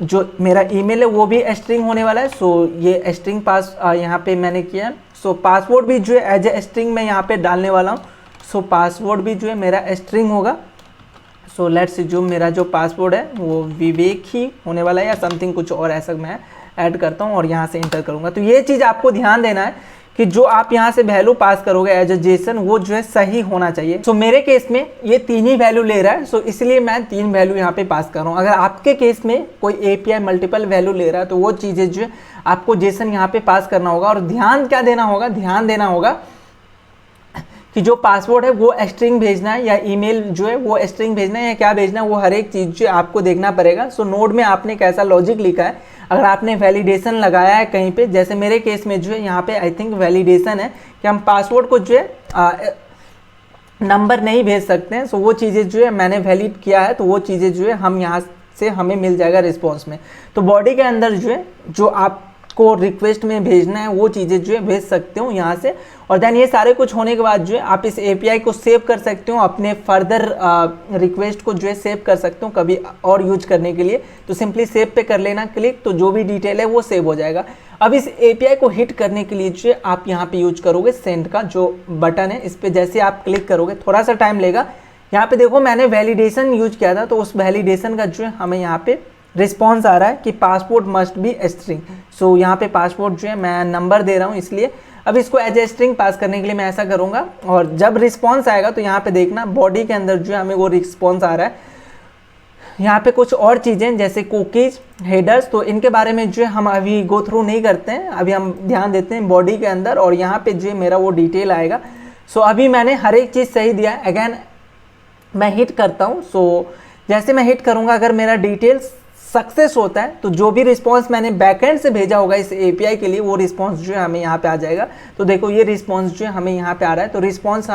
जो मेरा ईमेल है वो भी स्ट्रिंग होने वाला है। सो ये स्ट्रिंग पास यहाँ पे मैंने किया है। सो पासवर्ड भी जो है एज ए स्ट्रिंग मैं यहाँ पे डालने वाला हूँ। सो पासवर्ड भी जो है मेरा स्ट्रिंग होगा। सो लेट्स अज्यूम मेरा जो पासवर्ड है वो विवेक ही होने वाला है या समथिंग कुछ और ऐसा मैं ऐड करता हूँ और यहाँ से इंटर करूँगा। तो ये चीज़ आपको ध्यान देना है कि जो आप यहाँ से वैल्यू पास करोगे एज अ जेसन वो जो है सही होना चाहिए। सो मेरे केस में ये 3 ही वैल्यू ले रहा है, सो इसलिए मैं 3 वैल्यू यहाँ पे पास कर रहा हूँ। अगर आपके केस में कोई एपीआई मल्टीपल वैल्यू ले रहा है तो वो चीज़ें जो है आपको जेसन यहाँ पे पास करना होगा। और ध्यान क्या देना होगा, ध्यान देना होगा कि जो पासवर्ड है वो स्ट्रिंग भेजना है या ईमेल जो है वो स्ट्रिंग भेजना है या क्या भेजना है, वो हर एक चीज़ जो आपको देखना पड़ेगा। सो नोड में आपने कैसा लॉजिक लिखा है, अगर आपने वैलिडेशन लगाया है कहीं पे, जैसे मेरे केस में जो है यहाँ पे आई थिंक वैलिडेशन है कि हम पासवर्ड को जो है नंबर नहीं भेज सकते हैं। सो वो चीज़ें जो है मैंने वैलिड किया है, तो वो चीज़ें जो है हम यहाँ से हमें मिल जाएगा रिस्पॉन्स में। तो बॉडी के अंदर जो है जो आपको रिक्वेस्ट में भेजना है वो चीज़ें जो है भेज सकते हो यहाँ से। और देन ये सारे कुछ होने के बाद जो है आप इस एपीआई को सेव कर सकते हो, अपने फर्दर रिक्वेस्ट को जो है सेव कर सकते हो कभी और यूज करने के लिए। तो सिंपली सेव पे कर लेना क्लिक, तो जो भी डिटेल है वो सेव हो जाएगा। अब इस एपीआई को हिट करने के लिए जो है आप यहाँ पे यूज करोगे सेंड का जो बटन है, इस पर जैसे आप क्लिक करोगे थोड़ा सा टाइम लेगा। यहाँ पे देखो मैंने वैलिडेशन यूज किया था, तो उस वैलिडेशन का जो है हमें यहाँ पे रिस्पॉन्स आ रहा है कि पासवर्ड मस्ट बी स्ट्रिंग। सो यहाँ पे पासवर्ड जो है मैं नंबर दे रहा हूँ, इसलिए अब इसको एज ए स्ट्रिंग पास करने के लिए मैं ऐसा करूँगा। और जब रिस्पॉन्स आएगा तो यहाँ पे देखना बॉडी के अंदर जो है हमें वो रिस्पॉन्स आ रहा है। यहाँ पे कुछ और चीज़ें जैसे कुकीज, हेडर्स, तो इनके बारे में जो है हम अभी गो थ्रू नहीं करते हैं, अभी हम ध्यान देते हैं बॉडी के अंदर। और यहाँ पे जो है मेरा वो डिटेल आएगा। सो अभी मैंने हर एक चीज़ सही दिया है। अगैन मैं हिट करता हूँ। सो जैसे मैं हिट करूँगा अगर मेरा डिटेल्स सक्सेस होता है तो जो भी रिस्पांस मैंने बैकएंड से भेजा होगा इस एपीआई के लिए वो रिस्पांस जो है हमें यहाँ पे आ जाएगा। तो देखो ये रिस्पांस जो है हमें यहाँ पे आ रहा है। तो रिस्पांस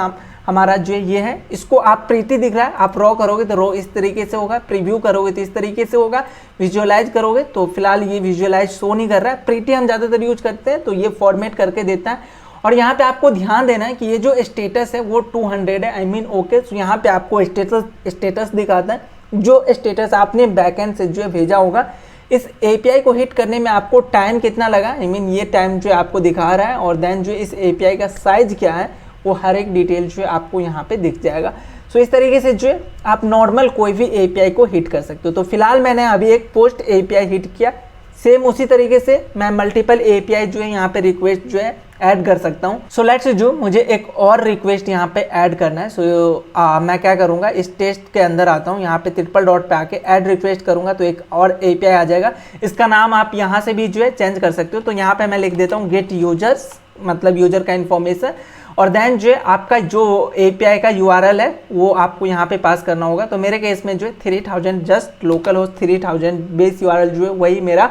हमारा जो है ये है, इसको आप प्रीटी दिख रहा है, आप रॉ करोगे तो रॉ इस तरीके से होगा, प्रीव्यू करोगे तो इस तरीके से होगा, विजुअलाइज करोगे तो फिलहाल ये विजुअलाइज शो नहीं कर रहा है। प्रीटी हम ज़्यादातर यूज करते हैं तो ये फॉर्मेट करके देता है। और यहाँ पे आपको ध्यान देना है कि ये जो स्टेटस है वो 200 है, आई मीन ओके। तो यहाँ पे आपको स्टेटस दिखाता है, जो स्टेटस आपने बैकएंड से जो है भेजा होगा। इस एपीआई को हिट करने में आपको टाइम कितना लगा, आई मीन ये टाइम जो आपको दिखा रहा है। और देन जो इस एपीआई का साइज क्या है वो हर एक डिटेल जो है आपको यहाँ पे दिख जाएगा। सो इस तरीके से जो है आप नॉर्मल कोई भी एपीआई को हिट कर सकते हो। तो फिलहाल मैंने अभी एक पोस्ट एपीआई हिट किया, सेम उसी तरीके से मैं मल्टीपल एपीआई जो है यहाँ पे रिक्वेस्ट जो है ऐड कर सकता हूँ। सो लेट्स जो मुझे एक और रिक्वेस्ट यहाँ पे ऐड करना है। सो मैं क्या करूँगा, इस टेस्ट के अंदर आता हूँ, यहाँ पे ट्रिपल डॉट पे आके ऐड रिक्वेस्ट करूँगा तो एक और एपीआई आ जाएगा। इसका नाम आप यहाँ से भी जो है चेंज कर सकते हो। तो यहाँ पे मैं लिख देता हूँ गेट यूजर्स, मतलब यूजर का इन्फॉर्मेशन। और देन जो है आपका जो एपीआई का यूआरएल है वो आपको यहाँ पे पास करना होगा। तो मेरे केस में जो है 3000 just local host 3000 base URL जो है वही मेरा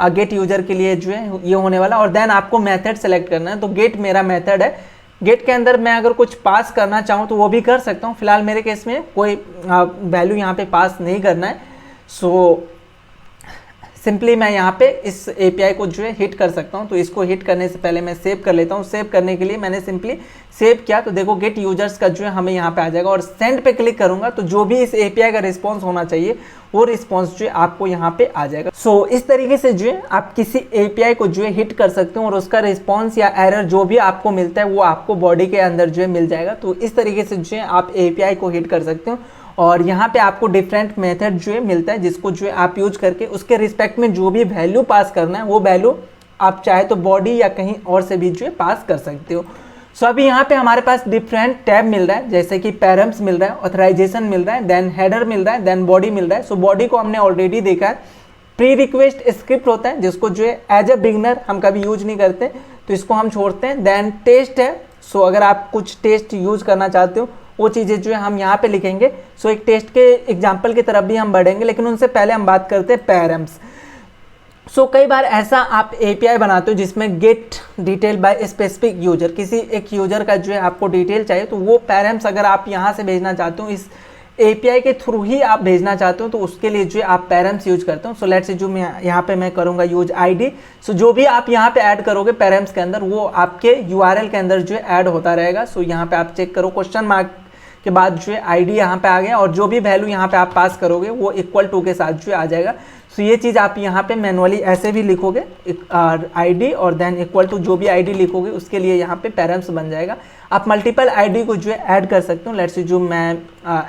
गेट यूजर के लिए जो है ये होने वाला। और देन आपको मेथड सेलेक्ट करना है। तो गेट मेरा मेथड है, गेट के अंदर मैं अगर कुछ पास करना चाहूँ तो वो भी कर सकता हूँ। फिलहाल मेरे केस में कोई वैल्यू यहाँ पे पास नहीं करना है। सो सिंपली मैं यहाँ पे इस एपीआई को जो है हिट कर सकता हूँ। तो इसको हिट करने से पहले मैं सेव कर लेता हूँ। सेव करने के लिए मैंने सिंपली सेव किया तो देखो गेट यूजर्स का जो है हमें यहाँ पे आ जाएगा। और सेंड पे क्लिक करूँगा तो जो भी इस एपीआई का रिस्पॉन्स होना चाहिए वो रिस्पॉन्स जो है आपको यहाँ पे आ जाएगा। सो इस तरीके से जो है आप किसी एपीआई को जो है हिट कर सकते हो और उसका रिस्पॉन्स या एरर जो भी आपको मिलता है वो आपको बॉडी के अंदर जो है मिल जाएगा। तो इस तरीके से जो है आप एपीआई को हिट कर सकते हो। और यहाँ पे आपको डिफरेंट मेथड जो है मिलता है जिसको जो है आप यूज करके उसके रिस्पेक्ट में जो भी वैल्यू पास करना है वो वैल्यू आप चाहे तो बॉडी या कहीं और से भी जो है पास कर सकते हो। सो अभी यहाँ पे हमारे पास डिफरेंट टैब मिल रहा है, जैसे कि पैरम्स मिल रहा है, ऑथराइजेशन मिल रहा है, देन हेडर मिल रहा है, देन बॉडी मिल रहा है। सो बॉडी को हमने ऑलरेडी देखा है, प्री रिक्वेस्ट स्क्रिप्ट होता है जिसको जो है एज ए बिगनर हम कभी यूज नहीं करते तो इसको हम छोड़ते हैं। देन टेस्ट है, सो अगर आप कुछ टेस्ट यूज करना चाहते हो वो चीज़ें जो है हम यहाँ पे लिखेंगे। सो एक टेस्ट के एग्जाम्पल की तरफ भी हम बढ़ेंगे, लेकिन उनसे पहले हम बात करते हैं पैरम्स। सो कई बार ऐसा आप एपीआई बनाते हो जिसमें gate detail by specific user, किसी एक यूजर का जो है आपको डिटेल चाहिए तो वो पैरम्स अगर आप यहाँ से भेजना चाहते हो, इस एपीआई के थ्रू ही आप भेजना चाहते हो तो उसके लिए जो आप पैरम्स यूज करते हो। सो लेट्स से जो मैं यहाँ पे मैं करूँगा यूज आईडी। सो जो भी आप यहाँ पे ऐड करोगे पैरम्स के अंदर वो आपके यूआरएल के अंदर जो है ऐड होता रहेगा। सो यहाँ पे आप चेक करो, क्वेश्चन मार्क के बाद जो है आईडी यहाँ पे आ गया और जो भी वैल्यू यहाँ पे आप पास करोगे वो इक्वल टू के साथ जो आ जाएगा। सो ये चीज़ आप यहाँ पे मैनुअली ऐसे भी लिखोगे आईडी और देन इक्वल टू जो भी आईडी लिखोगे उसके लिए यहाँ पे पैरम्स बन जाएगा। आप मल्टीपल आईडी को जो है ऐड कर सकते हो। लेट्स से जो मैं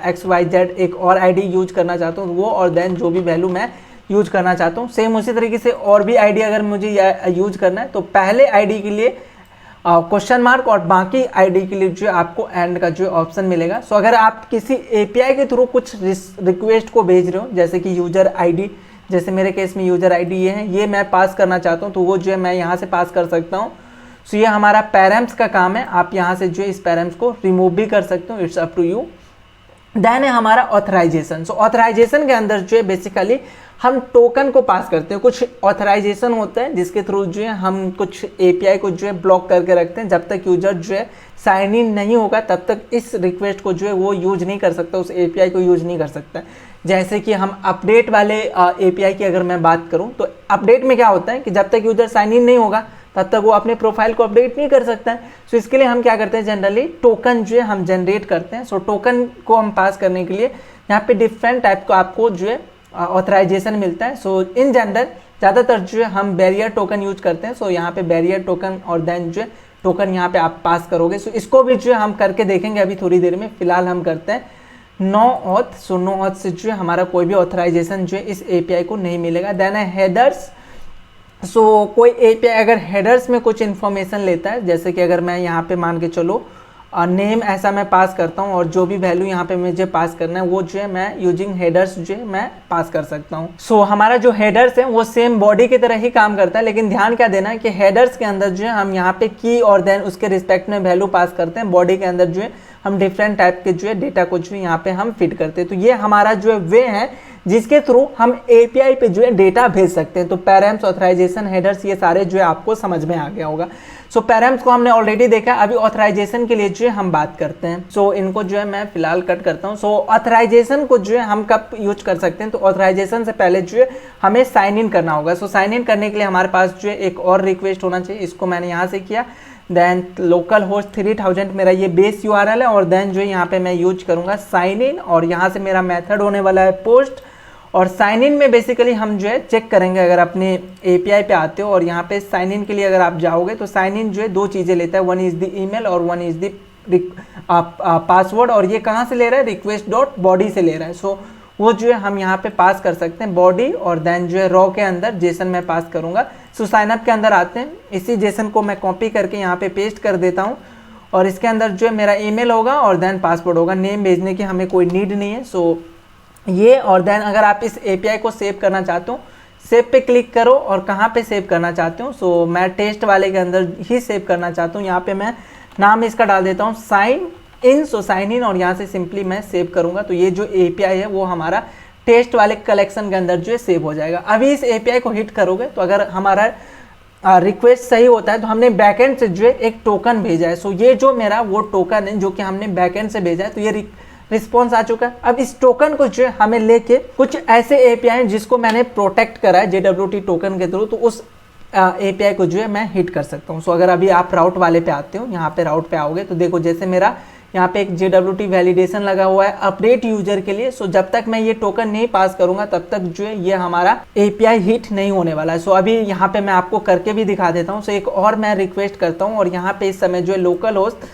XYZ एक और आईडी यूज करना चाहता हूँ वो, और देन जो भी वैल्यू मैं यूज करना चाहता हूँ सेम उसी तरीके से और भी आईडी अगर मुझे यूज करना है तो पहले आईडी के लिए क्वेश्चन मार्क और बाकी आईडी के लिए जो है आपको एंड का जो ऑप्शन मिलेगा। सो अगर आप किसी एपीआई के थ्रू कुछ रिक्वेस्ट को भेज रहे हो, जैसे कि यूजर आईडी, जैसे मेरे केस में यूजर आईडी ये है, ये मैं पास करना चाहता हूँ तो वो जो है मैं यहाँ से पास कर सकता हूँ। सो ये हमारा पैरम्स का काम है। आप यहाँ से जो है इस पैरम्स को रिमूव भी कर सकते हो, it's up to you. Then है हमारा ऑथराइजेशन। सो ऑथराइजेशन के अंदर जो है बेसिकली हम टोकन को पास करते हैं। कुछ ऑथराइजेशन होता है जिसके थ्रू जो है हम कुछ एपीआई को जो है ब्लॉक करके रखते हैं। जब तक यूजर जो है साइन इन नहीं होगा तब तक इस रिक्वेस्ट को जो है वो यूज नहीं कर सकता, उस एपीआई को यूज नहीं कर सकता। जैसे कि हम अपडेट वाले एपीआई की अगर मैं बात करूं तो अपडेट में क्या होता है कि जब तक यूजर साइन इन नहीं होगा तब तक वो अपने प्रोफाइल को अपडेट नहीं कर सकता है। सो इसके लिए हम क्या करते हैं, जनरली टोकन जो है हम जनरेट करते हैं। सो टोकन को हम पास करने के लिए यहाँ पे डिफरेंट टाइप को आपको जो है ऑथराइजेशन मिलता है। सो इन जनरल ज़्यादातर जो है हम बैरियर टोकन यूज करते हैं। सो यहाँ पे बैरियर टोकन और देन जो है टोकन यहाँ पे आप पास करोगे। सो इसको भी जो है हम करके देखेंगे अभी थोड़ी देर में। फिलहाल हम करते हैं no auth. So no auth से जो है हमारा कोई भी ऑथराइजेशन जो है इस एपीआई को नहीं मिलेगा। देन है हेडर्स। सो कोई एपीआई अगर हेडर्स में कुछ इन्फॉर्मेशन लेता है, जैसे कि अगर मैं यहाँ पे मान के चलो नेम ऐसा मैं पास करता हूँ और जो भी वैल्यू यहाँ पे मुझे पास करना है वो जो है मैं यूजिंग हेडर्स जो है मैं पास कर सकता हूँ। सो हमारा जो हेडर्स है वो सेम बॉडी की तरह ही काम करता है, लेकिन ध्यान क्या देना है कि हेडर्स के अंदर जो है हम यहाँ पे की और देन उसके रिस्पेक्ट में वैल्यू पास करते हैं। बॉडी के अंदर जो है हम डिफरेंट टाइप के जो है डेटा को जो है यहाँ पे हम फिट करते हैं। तो ये हमारा जो है वे है जिसके थ्रू हम एपीआई पे जो है डेटा भेज सकते हैं। तो पैरम्स, ऑथराइजेशन, हेडर्स ये सारे जो है आपको समझ में आ गया होगा। सो पैरम्स को हमने ऑलरेडी देखा, अभी ऑथराइजेशन के लिए जो है हम बात करते हैं। सो इनको जो है मैं फिलहाल कट करता हूँ। सो ऑथराइजेशन को जो है हम कब यूज कर सकते हैं, तो ऑथराइजेशन से पहले जो है हमें साइन इन करना होगा। सो साइन इन करने के लिए हमारे पास जो है एक और रिक्वेस्ट होना चाहिए। इसको मैंने यहाँ से किया। देन लोकल होस्ट 3000 मेरा ये बेस यूआरएल है और देन जो है यहाँ पे मैं यूज करूँगा साइन इन और यहाँ से मेरा मेथड होने वाला है पोस्ट। और साइन इन में बेसिकली हम जो है चेक करेंगे, अगर अपने एपीआई पे आते हो और यहाँ पे साइन इन के लिए अगर आप जाओगे तो साइन इन जो है दो चीज़ें लेता है, वन इज़ द ईमेल और वन इज़ द पासवर्ड। और ये कहाँ से ले रहा है, रिक्वेस्ट डॉट बॉडी से ले रहा है। सो वो जो है हम यहाँ पे पास कर सकते हैं बॉडी और देन जो है रॉ के अंदर जेसन मैं पास करूँगा। सो साइनअप के अंदर आते हैं, इसी जेसन को मैं कॉपी करके यहाँ पे पेस्ट कर देता हूँ और इसके अंदर जो है मेरा ईमेल होगा और देन पासवर्ड होगा। नेम भेजने की हमें कोई नीड नहीं है। सो ये और देन अगर आप इस एपीआई को सेव करना चाहते हो, सेव पे क्लिक करो और कहाँ पे सेव करना चाहते हो। सो मैं टेस्ट वाले के अंदर ही सेव करना चाहता हूँ। यहाँ पे मैं नाम इसका डाल देता हूँ sign in. So sign in और यहाँ से सिंपली मैं सेव करूँगा तो ये जो एपीआई है वो हमारा टेस्ट वाले कलेक्शन के अंदर जो है सेव हो जाएगा। अभी इस एपीआई को हिट करोगे तो अगर हमारा रिक्वेस्ट सही होता है तो हमने बैकएंड से जो है एक टोकन भेजा है। सो ये जो मेरा वो टोकन है जो कि हमने बैकएंड से भेजा है, तो ये रिस्पॉन्स आ चुका है। अब इस टोकन को जो है हमें लेके कुछ ऐसे एपीआई जिसको मैंने प्रोटेक्ट करा है JWT टोकन के थ्रू, तो उस एपीआई को जो है मैं हिट कर सकता हूँ। सो अगर अभी आप राउट वाले पे आते हो, यहाँ पे राउट पे आओगे तो देखो जैसे मेरा यहाँ पे एक JWT वैलिडेशन लगा हुआ है अपडेट यूजर के लिए। सो जब तक मैं ये टोकन नहीं पास करूंगा तब तक जो है ये हमारा एपीआई हिट नहीं होने वाला है। सो अभी यहाँ पे मैं आपको करके भी दिखा देता हूँ। सो एक और मैं रिक्वेस्ट करता हूँ और यहाँ पे इस समय जो है लोकल होस्ट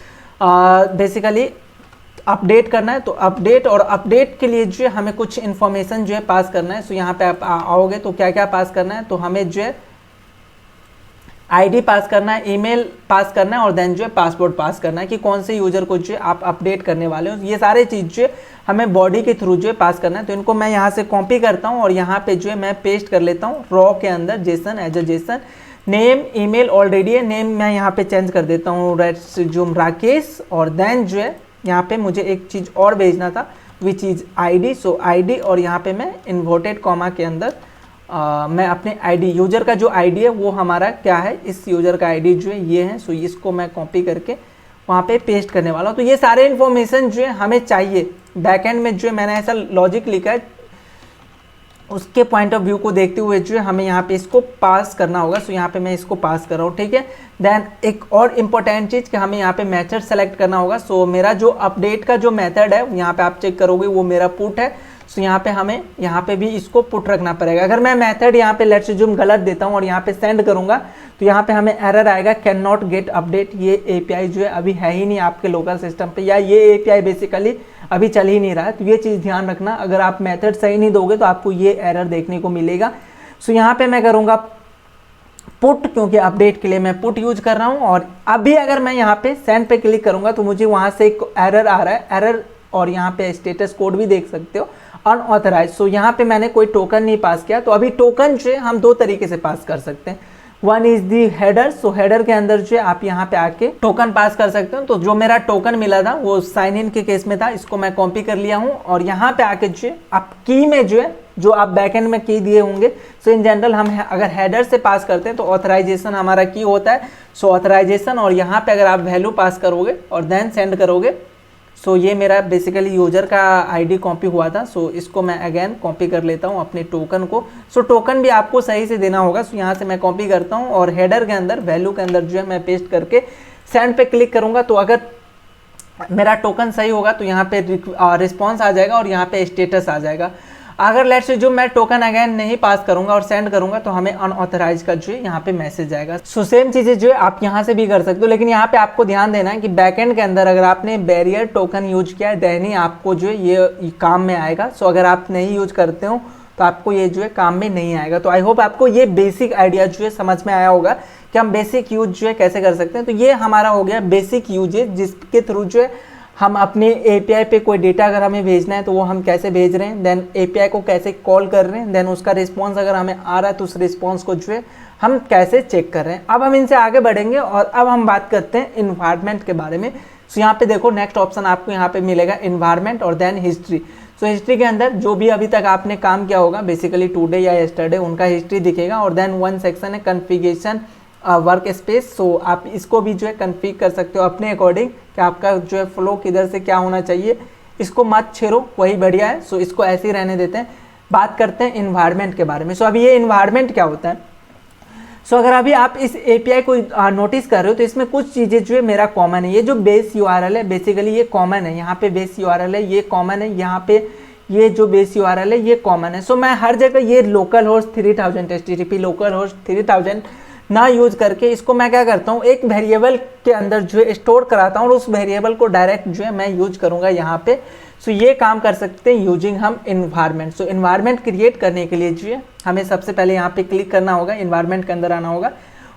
बेसिकली अपडेट करना है। तो अपडेट और अपडेट के लिए जो है हमें कुछ इन्फॉर्मेशन जो है पास करना है। सो यहाँ पे आप आओगे तो क्या क्या पास करना है, तो हमें जो है आईडी पास करना है, ईमेल पास करना है और देन जो है पासवर्ड पास करना है कि कौन से यूजर को जो है आप अपडेट करने वाले हो। ये सारे चीज़ जो है हमें बॉडी के थ्रू जो है पास करना है। तो इनको मैं यहाँ से कॉपी करता हूँ और यहाँ पे जो है मैं पेस्ट कर लेता हूँ रॉ के अंदर JSON as a JSON. Name email already है, नेम मैं यहाँ पे चेंज कर देता हूँ रेज्यूम राकेश और देन जो है यहाँ पे मुझे एक चीज़ और भेजना था which is ID. So ID और यहाँ पे मैं इन्वर्टेड कॉमा के अंदर मैं अपने आईडी यूजर का जो आईडी है वो हमारा क्या है, इस यूजर का आईडी जो है ये है। सो इसको मैं कॉपी करके वहाँ पे पेस्ट करने वाला हूँ। तो ये सारे इन्फॉर्मेशन जो है हमें चाहिए बैकएंड में, जो है मैंने ऐसा लॉजिक लिखा है उसके पॉइंट ऑफ व्यू को देखते हुए जो है हमें यहाँ पे इसको पास करना होगा। सो यहाँ पे मैं इसको पास कर रहा हूँ, ठीक है। देन एक और इम्पोर्टेंट चीज़ कि हमें यहाँ पे मेथड सेलेक्ट करना होगा। सो मेरा जो अपडेट का जो मेथड है यहाँ पे आप चेक करोगे वो मेरा पुट है। सो यहाँ पे हमें यहाँ पे भी इसको पुट रखना पड़ेगा। अगर मैं मेथड यहाँ पे लेट्स अज्यूम गलत देता हूँ और यहाँ पे सेंड करूँगा तो यहाँ पे हमें एरर आएगा, कैन नॉट गेट अपडेट। ये एपीआई जो है अभी है ही नहीं आपके लोकल सिस्टम पे, या ये एपीआई बेसिकली अभी चल ही नहीं रहा है। तो ये चीज़ ध्यान रखना, अगर आप मेथड सही नहीं दोगे तो आपको ये एरर देखने को मिलेगा। सो यहाँ पे मैं करूँगा पुट, क्योंकि अपडेट के लिए मैं पुट यूज कर रहा हूँ। और अभी अगर मैं यहाँ पे सेंड पे क्लिक करूँगा तो मुझे वहाँ से एक एरर आ रहा है, एरर, और यहाँ पे स्टेटस कोड भी देख सकते हो, अनऑथराइज। सो यहाँ पे मैंने कोई टोकन नहीं पास किया। तो अभी टोकन जो है हम दो तरीके से पास कर सकते हैं। One is the header. So header के अंदर जो है आप यहाँ पे आके टोकन पास कर सकते हो। तो जो मेरा टोकन मिला था वो साइन इन के केस में था, इसको मैं कॉपी कर लिया हूँ और यहाँ पे आके जो है आप की में जो है जो आप बैकएंड में की दिए होंगे, सो इन जनरल हम अगर हेडर से पास करते हैं तो ऑथराइजेशन हमारा की होता है। सो ऑथराइजेशन, और यहाँ पे अगर आप वैल्यू पास करोगे और देन सेंड करोगे, सो ये मेरा बेसिकली यूजर का आईडी कॉपी हुआ था। सो इसको मैं अगेन कॉपी कर लेता हूँ अपने टोकन को। सो टोकन भी आपको सही से देना होगा। सो यहाँ से मैं कॉपी करता हूँ और हेडर के अंदर वैल्यू के अंदर जो है मैं पेस्ट करके सेंड पे क्लिक करूँगा। तो अगर मेरा टोकन सही होगा तो यहाँ पे रिस्पॉन्स आ जाएगा और यहाँ पे स्टेटस आ जाएगा। अगर लेट्स जो मैं टोकन अगेन नहीं पास करूंगा और सेंड करूंगा तो हमें अनऑथराइज का जो है यहाँ पे मैसेज आएगा। सो सेम चीजें जो है आप यहाँ से भी कर सकते हो, लेकिन यहाँ पे आपको ध्यान देना है कि बैकएंड के अंदर अगर आपने बैरियर टोकन यूज किया है देन ही आपको जो है ये काम में आएगा। सो अगर आप नहीं यूज करते हो तो आपको ये जो है काम में नहीं आएगा। तो आई होप आपको ये बेसिक आइडिया जो है समझ में आया होगा कि हम बेसिक यूज जो है कैसे कर सकते हैं। तो ये हमारा हो गया बेसिक यूजेज, जिसके थ्रू जो है हम अपने एपीआई पे कोई डेटा अगर हमें भेजना है तो वो हम कैसे भेज रहे हैं, देन एपीआई को कैसे कॉल कर रहे हैं, देन उसका रिस्पांस अगर हमें आ रहा है तो उस रिस्पांस को जो है हम कैसे चेक कर रहे हैं। अब हम इनसे आगे बढ़ेंगे और अब हम बात करते हैं इन्वायरमेंट के बारे में। सो यहाँ पे देखो नेक्स्ट ऑप्शन आपको यहाँ पे मिलेगा इन्वायरमेंट और देन हिस्ट्री। सो हिस्ट्री के अंदर जो भी अभी तक आपने काम किया होगा बेसिकली टुडे या यस्टरडे, उनका हिस्ट्री दिखेगा। और देन वन सेक्शन है कॉन्फ़िगरेशन वर्क स्पेस। सो आप इसको भी जो है कन्फिग कर सकते हो अपने अकॉर्डिंग कि आपका जो है फ्लो किधर से क्या होना चाहिए। इसको मत छेड़ो, वही बढ़िया है। सो इसको ऐसे ही रहने देते हैं। बात करते हैं इन्वायरमेंट के बारे में। सो अभी ये इन्वायरमेंट क्या होता है। सो अगर अभी आप इस एपीआई को नोटिस कर रहे हो तो इसमें कुछ चीज़ें जो है मेरा कॉमन है। ये जो बेस यूआरएल है बेसिकली ये कॉमन है, यहाँ पे बेस यूआरएल है ये कॉमन है, यहाँ पे ये जो बेस यूआरएल है ये कॉमन है। सो मैं हर जगह ये local host 3000 HTTP local host 3000 ना यूज करके इसको मैं क्या करता हूँ एक वेरिएबल के अंदर जो है स्टोर कराता हूँ और उस वेरिएबल को डायरेक्ट जो है मैं यूज करूँगा यहाँ पे। सो ये काम कर सकते हैं यूजिंग हम इन्वायरमेंट। सो इन्वायरमेंट क्रिएट करने के लिए जो है हमें सबसे पहले यहाँ पे क्लिक करना होगा, इन्वायरमेंट के अंदर आना होगा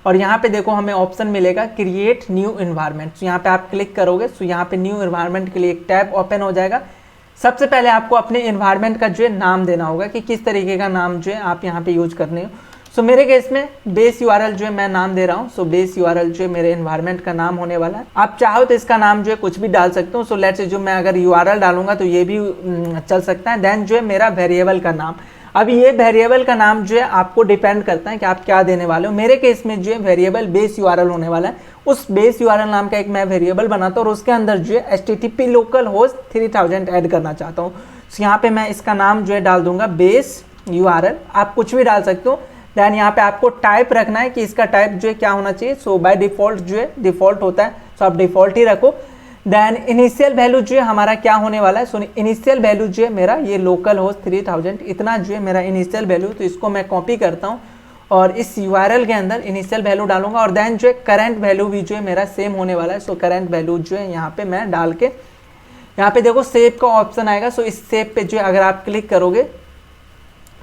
और यहाँ पे देखो हमें ऑप्शन मिलेगा क्रिएट न्यू इन्वायरमेंट। सो यहाँ पे आप क्लिक करोगे सो यहाँ पे न्यू इन्वायरमेंट के लिए एक टैब ओपन हो जाएगा। सबसे पहले आपको अपने इन्वायरमेंट का जो है नाम देना होगा कि किस तरीके का नाम जो है आप यहाँ पे यूज करने हो। सो मेरे केस में बेस यूआरएल जो है मैं नाम दे रहा हूँ। सो बेस यूआरएल जो है मेरे इन्वायरमेंट का नाम होने वाला है। आप चाहो तो इसका नाम जो है कुछ भी डाल सकते हो। सो लेट्स जो मैं अगर यूआरएल डालूंगा तो ये भी चल सकता है। देन जो है मेरा वेरिएबल का नाम, अभी ये वेरिएबल का नाम जो है आपको डिपेंड करता है कि आप क्या देने वाले हो। मेरे केस में जो है वेरिएबल बेस यूआरएल होने वाला है। उस बेस यूआरएल नाम का एक मैं वेरिएबल बनाता हूँ और उसके अंदर जो है HTTP लोकल होस्ट 3000 ऐड करना चाहता हूँ। सो यहाँ पे मैं इसका नाम जो है डाल दूंगा बेस यूआरएल। आप कुछ भी डाल सकते हो। देन यहाँ पे आपको टाइप रखना है कि इसका टाइप जो है क्या होना चाहिए। सो बाय डिफॉल्ट जो है डिफॉल्ट होता है, सो आप डिफॉल्ट ही रखो। देन इनिशियल वैल्यू जो है हमारा क्या होने वाला है। सो इनिशियल वैल्यू जो है मेरा ये लोकल होस्ट 3000 इतना जो है मेरा इनिशियल वैल्यू। तो इसको मैं कॉपी करता हूँ और इस यूआरएल के अंदर इनिशियल वैल्यू डालूंगा और देन जो है करंट वैल्यू भी जो है मेरा सेम होने वाला है। सो करंट वैल्यू जो है यहाँ पे मैं डाल के यहाँ पे देखो सेव का ऑप्शन आएगा। सो इस सेव पे जो है अगर आप क्लिक करोगे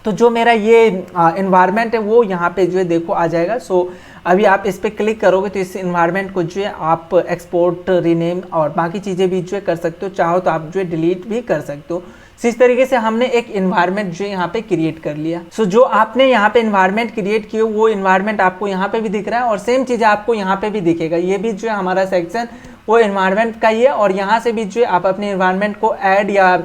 तो जो मेरा ये इन्वायरमेंट है वो यहाँ पे जो है देखो आ जाएगा। सो अभी आप इस पर क्लिक करोगे तो इस इन्वायरमेंट को जो है आप एक्सपोर्ट, रीनेम और बाकी चीज़ें भी जो है कर सकते हो। चाहो तो आप जो है डिलीट भी कर सकते हो। सो इस तरीके से हमने एक इन्वायरमेंट जो है यहाँ पे क्रिएट कर लिया। सो जो आपने यहाँ पे इन्वायरमेंट क्रिएट किए वो इन्वायरमेंट आपको यहाँ पे भी दिख रहा है और सेम चीज़ आपको यहाँ पे भी दिखेगा। ये भी जो है हमारा सेक्शन वो इन्वायरमेंट का ही है और यहाँ से भी जो है आप अपने इन्वायरमेंट को ऐड या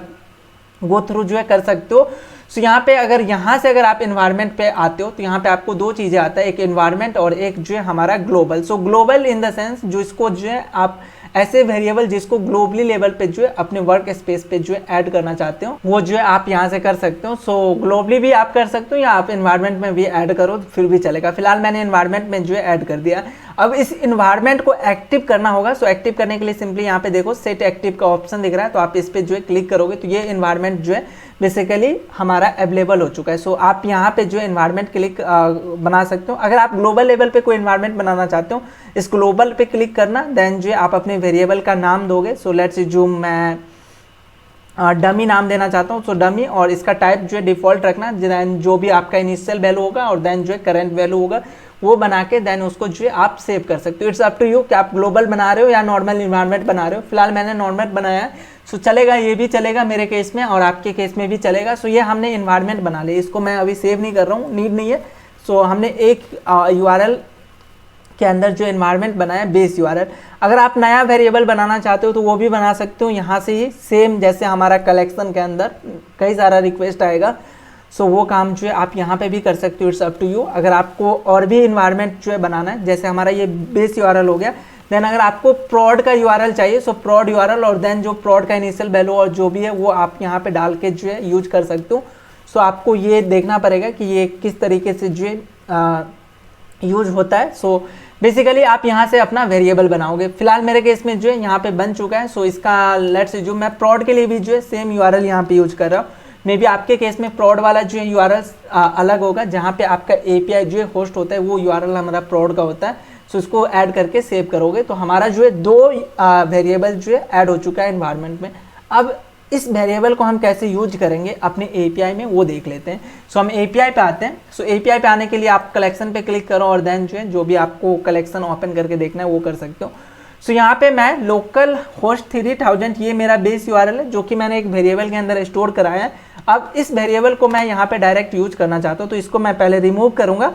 गो थ्रू जो है कर सकते हो। सो यहाँ पे अगर यहाँ से अगर आप इन्वायरमेंट पे आते हो तो यहाँ पे आपको दो चीज़ें आता है, एक इन्वायरमेंट और एक जो है हमारा global. So global in the sense जो इसको जो है आप ऐसे वेरिएबल जिसको ग्लोबली लेवल पे जो है अपने वर्क स्पेस पे जो है ऐड करना चाहते हो वो जो है आप यहाँ से कर सकते हो। सो ग्लोबली भी आप कर सकते हो या आप इन्वायरमेंट में भी ऐड करो तो फिर भी चलेगा। फिलहाल मैंने इन्वायरमेंट में जो है ऐड कर दिया। अब इस इन्वायरमेंट को एक्टिव करना होगा। सो एक्टिव करने के लिए सिंपली यहाँ पे देखो सेट एक्टिव का ऑप्शन दिख रहा है, तो आप इस पे जो है क्लिक करोगे तो ये इन्वायरमेंट जो है बेसिकली हमारा अवेलेबल हो चुका है। सो आप यहाँ पे जो है इन्वायरमेंट क्लिक बना सकते हो। अगर आप ग्लोबल लेवल पे कोई इन्वायरमेंट बनाना चाहते हो, इस ग्लोबल पे क्लिक करना, देन जो है आप अपने वेरिएबल का नाम दोगे। सो लेट्स अज्यूम मैं डमी नाम देना चाहता हूँ, सो डमी, और इसका टाइप जो है डिफ़ॉल्ट रखना, देन जो भी आपका इनिशियल वैल्यू होगा और देन जो है करंट वैल्यू होगा वो बना के देन उसको जो है आप सेव कर सकते हो। इट्स अप टू यू कि आप ग्लोबल बना रहे हो या नॉर्मल इन्वायरमेंट बना रहे हो। फिलहाल मैंने नॉर्मल बनाया है, सो चलेगा, ये भी चलेगा मेरे केस में और आपके केस में भी चलेगा। सो ये हमने इन्वायरमेंट बना लिया, इसको मैं अभी सेव नहीं कर रहा हूँ, नीड नहीं है। सो हमने एक URL के अंदर जो एनवायरनमेंट बनाया बेस URL। अगर आप नया वेरिएबल बनाना चाहते हो तो वो भी बना सकते हो यहाँ से ही, सेम जैसे हमारा कलेक्शन के अंदर कई सारा रिक्वेस्ट आएगा। सो वो काम जो है आप यहाँ पे भी कर सकते हो, इट्स अप टू यू। अगर आपको और भी इन्वायरमेंट जो है बनाना है, जैसे हमारा ये बेस URL हो गया, देन अगर आपको प्रॉड का URL चाहिए, सो प्रॉड URL और देन जो प्रॉड का इनिशियल वैल्यू और जो भी है वो आप यहाँ पे डाल के जो है यूज कर सकते हो। सो आपको ये देखना पड़ेगा कि ये किस तरीके से जो है यूज होता है। सो बेसिकली आप यहाँ से अपना वेरिएबल बनाओगे। फिलहाल मेरे केस में जो है यहाँ पे बन चुका है। सो इसका लेट्स जो मैं प्रॉड के लिए भी जो है सेम URL यहाँ पे यूज कर रहा हूँ। मे बी आपके केस में प्रॉड वाला जो है URL अलग होगा, जहाँ पे आपका API जो है होस्ट होता है वो URL हमारा प्रॉड का होता है। सो इसको ऐड करके सेव करोगे तो हमारा जो है 2 वेरिएबल जो है ऐड हो चुका है एनवायरनमेंट में। अब इस वेरिएबल को हम कैसे यूज करेंगे अपने API में वो देख लेते हैं। सो हम API पे आते हैं। सो API पे आने के लिए आप कलेक्शन पे क्लिक करो और देन जो है जो भी आपको कलेक्शन ओपन करके देखना है वो कर सकते हो। सो यहाँ पे मैं लोकल होस्ट 3000 ये मेरा बेस URL है जो कि मैंने एक वेरिएबल के अंदर स्टोर कराया है। अब इस वेरिएबल को मैं यहाँ पे डायरेक्ट यूज करना चाहता हूँ, तो इसको मैं पहले रिमूव करूँगा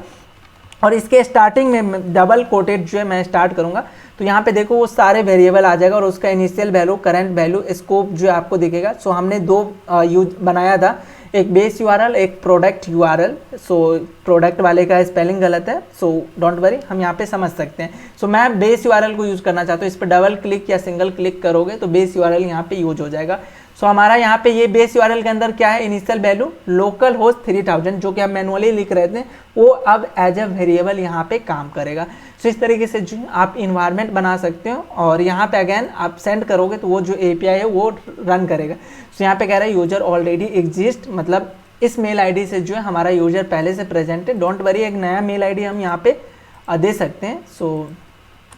और इसके स्टार्टिंग में डबल कोटेड जो है मैं स्टार्ट करूँगा। तो यहाँ पे देखो वो सारे वेरिएबल आ जाएगा और उसका initial value, current value, scope जो है आपको दिखेगा। सो हमने 2 यूज बनाया था, एक बेस URL, एक प्रोडक्ट URL। सो प्रोडक्ट वाले का स्पेलिंग गलत है, सो डोंट वरी, हम यहाँ पे समझ सकते हैं। सो मैं बेस URL को यूज़ करना चाहता हूँ, इस पर डबल क्लिक या सिंगल क्लिक करोगे तो बेस URL यहाँ पे यूज हो जाएगा। सो हमारा यहाँ पे ये बेस URL के अंदर क्या है, इनिशियल वैल्यू लोकल होस्ट 3000 जो कि हम मैनुअली लिख रहे थे वो अब एज अ वेरिएबल यहाँ पे काम करेगा। सो इस तरीके से जो आप इन्वायरमेंट बना सकते हो और यहाँ पे अगेन आप सेंड करोगे तो वो जो API है वो रन करेगा। सो यहाँ पे कह रहा है यूजर ऑलरेडी एग्जिस्ट, मतलब इस मेल ID से जो है हमारा यूजर पहले से प्रेजेंट है। डोंट वरी, एक नया मेल ID हम यहाँ पे दे सकते हैं। सो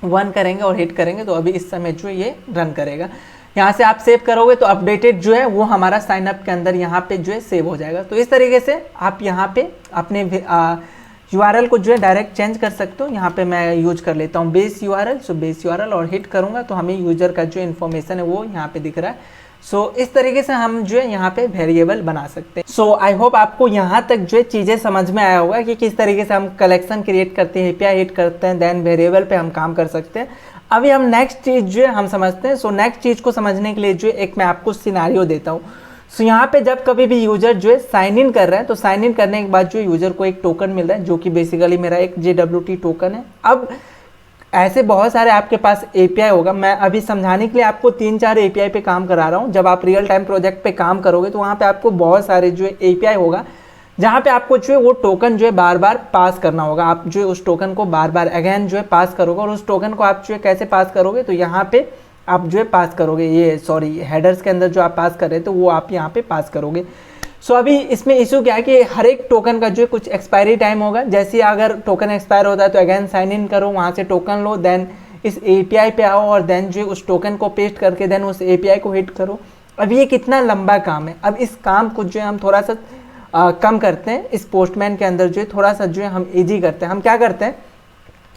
1 करेंगे और हिट करेंगे तो अभी इस समय जो है ये रन करेगा। यहाँ से आप सेव करोगे तो अपडेटेड जो है वो हमारा साइनअप के अंदर यहाँ पे जो है सेव हो जाएगा। तो इस तरीके से आप यहाँ पे अपने URL को जो है डायरेक्ट चेंज कर सकते हो। यहाँ पे मैं यूज कर लेता हूँ base URL। So base URL और हिट करूँगा तो हमें यूजर का जो इन्फॉर्मेशन है वो यहाँ पे दिख रहा है। सो इस तरीके से हम जो है यहाँ पे वेरिएबल बना सकते हैं। सो आई होप आपको यहाँ तक जो है चीज़ें समझ में आया होगा कि किस तरीके से हम कलेक्शन क्रिएट करते हैं, API हिट करते हैं, देन वेरिएबल पे हम काम कर सकते हैं। अभी हम नेक्स्ट चीज़ जो है हम समझते हैं। सो नेक्स्ट चीज़ को समझने के लिए जो है एक मैं आपको सिनारियो देता हूँ। सो यहाँ पे जब कभी भी यूजर जो है साइन इन कर रहा है तो साइन इन करने के बाद जो यूजर को एक टोकन मिल रहा है जो कि बेसिकली मेरा एक JWT टोकन है। अब ऐसे बहुत सारे आपके पास API होगा, मैं अभी समझाने के लिए आपको 3-4 API पे काम करा रहा हूँ। जब आप रियल टाइम प्रोजेक्ट पे काम करोगे तो वहाँ पे आपको बहुत सारे जो है API होगा जहाँ पे आपको जो है वो टोकन जो है बार बार पास करना होगा। आप जो है उस टोकन को बार बार अगेन जो है पास करोगे और उस टोकन को आप जो है कैसे पास करोगे तो यहाँ पे आप जो है पास करोगे, ये सॉरी हेडर्स के अंदर जो आप पास कर रहे थे वो आप यहाँ पे पास करोगे। सो अभी इसमें इशू क्या है कि हर एक टोकन का जो है कुछ एक्सपायरी टाइम होगा। जैसे अगर टोकन एक्सपायर होता है तो अगेन साइन इन करो, वहाँ से टोकन लो, देन इस API पे आओ और देन जो है उस टोकन को पेस्ट करके देन उस API को हिट करो। अब ये कितना लंबा काम है। अब इस काम को जो है हम थोड़ा सा कम करते हैं। इस पोस्टमैन के अंदर जो है थोड़ा सा जो है हम ईजी करते हैं। हम क्या करते हैं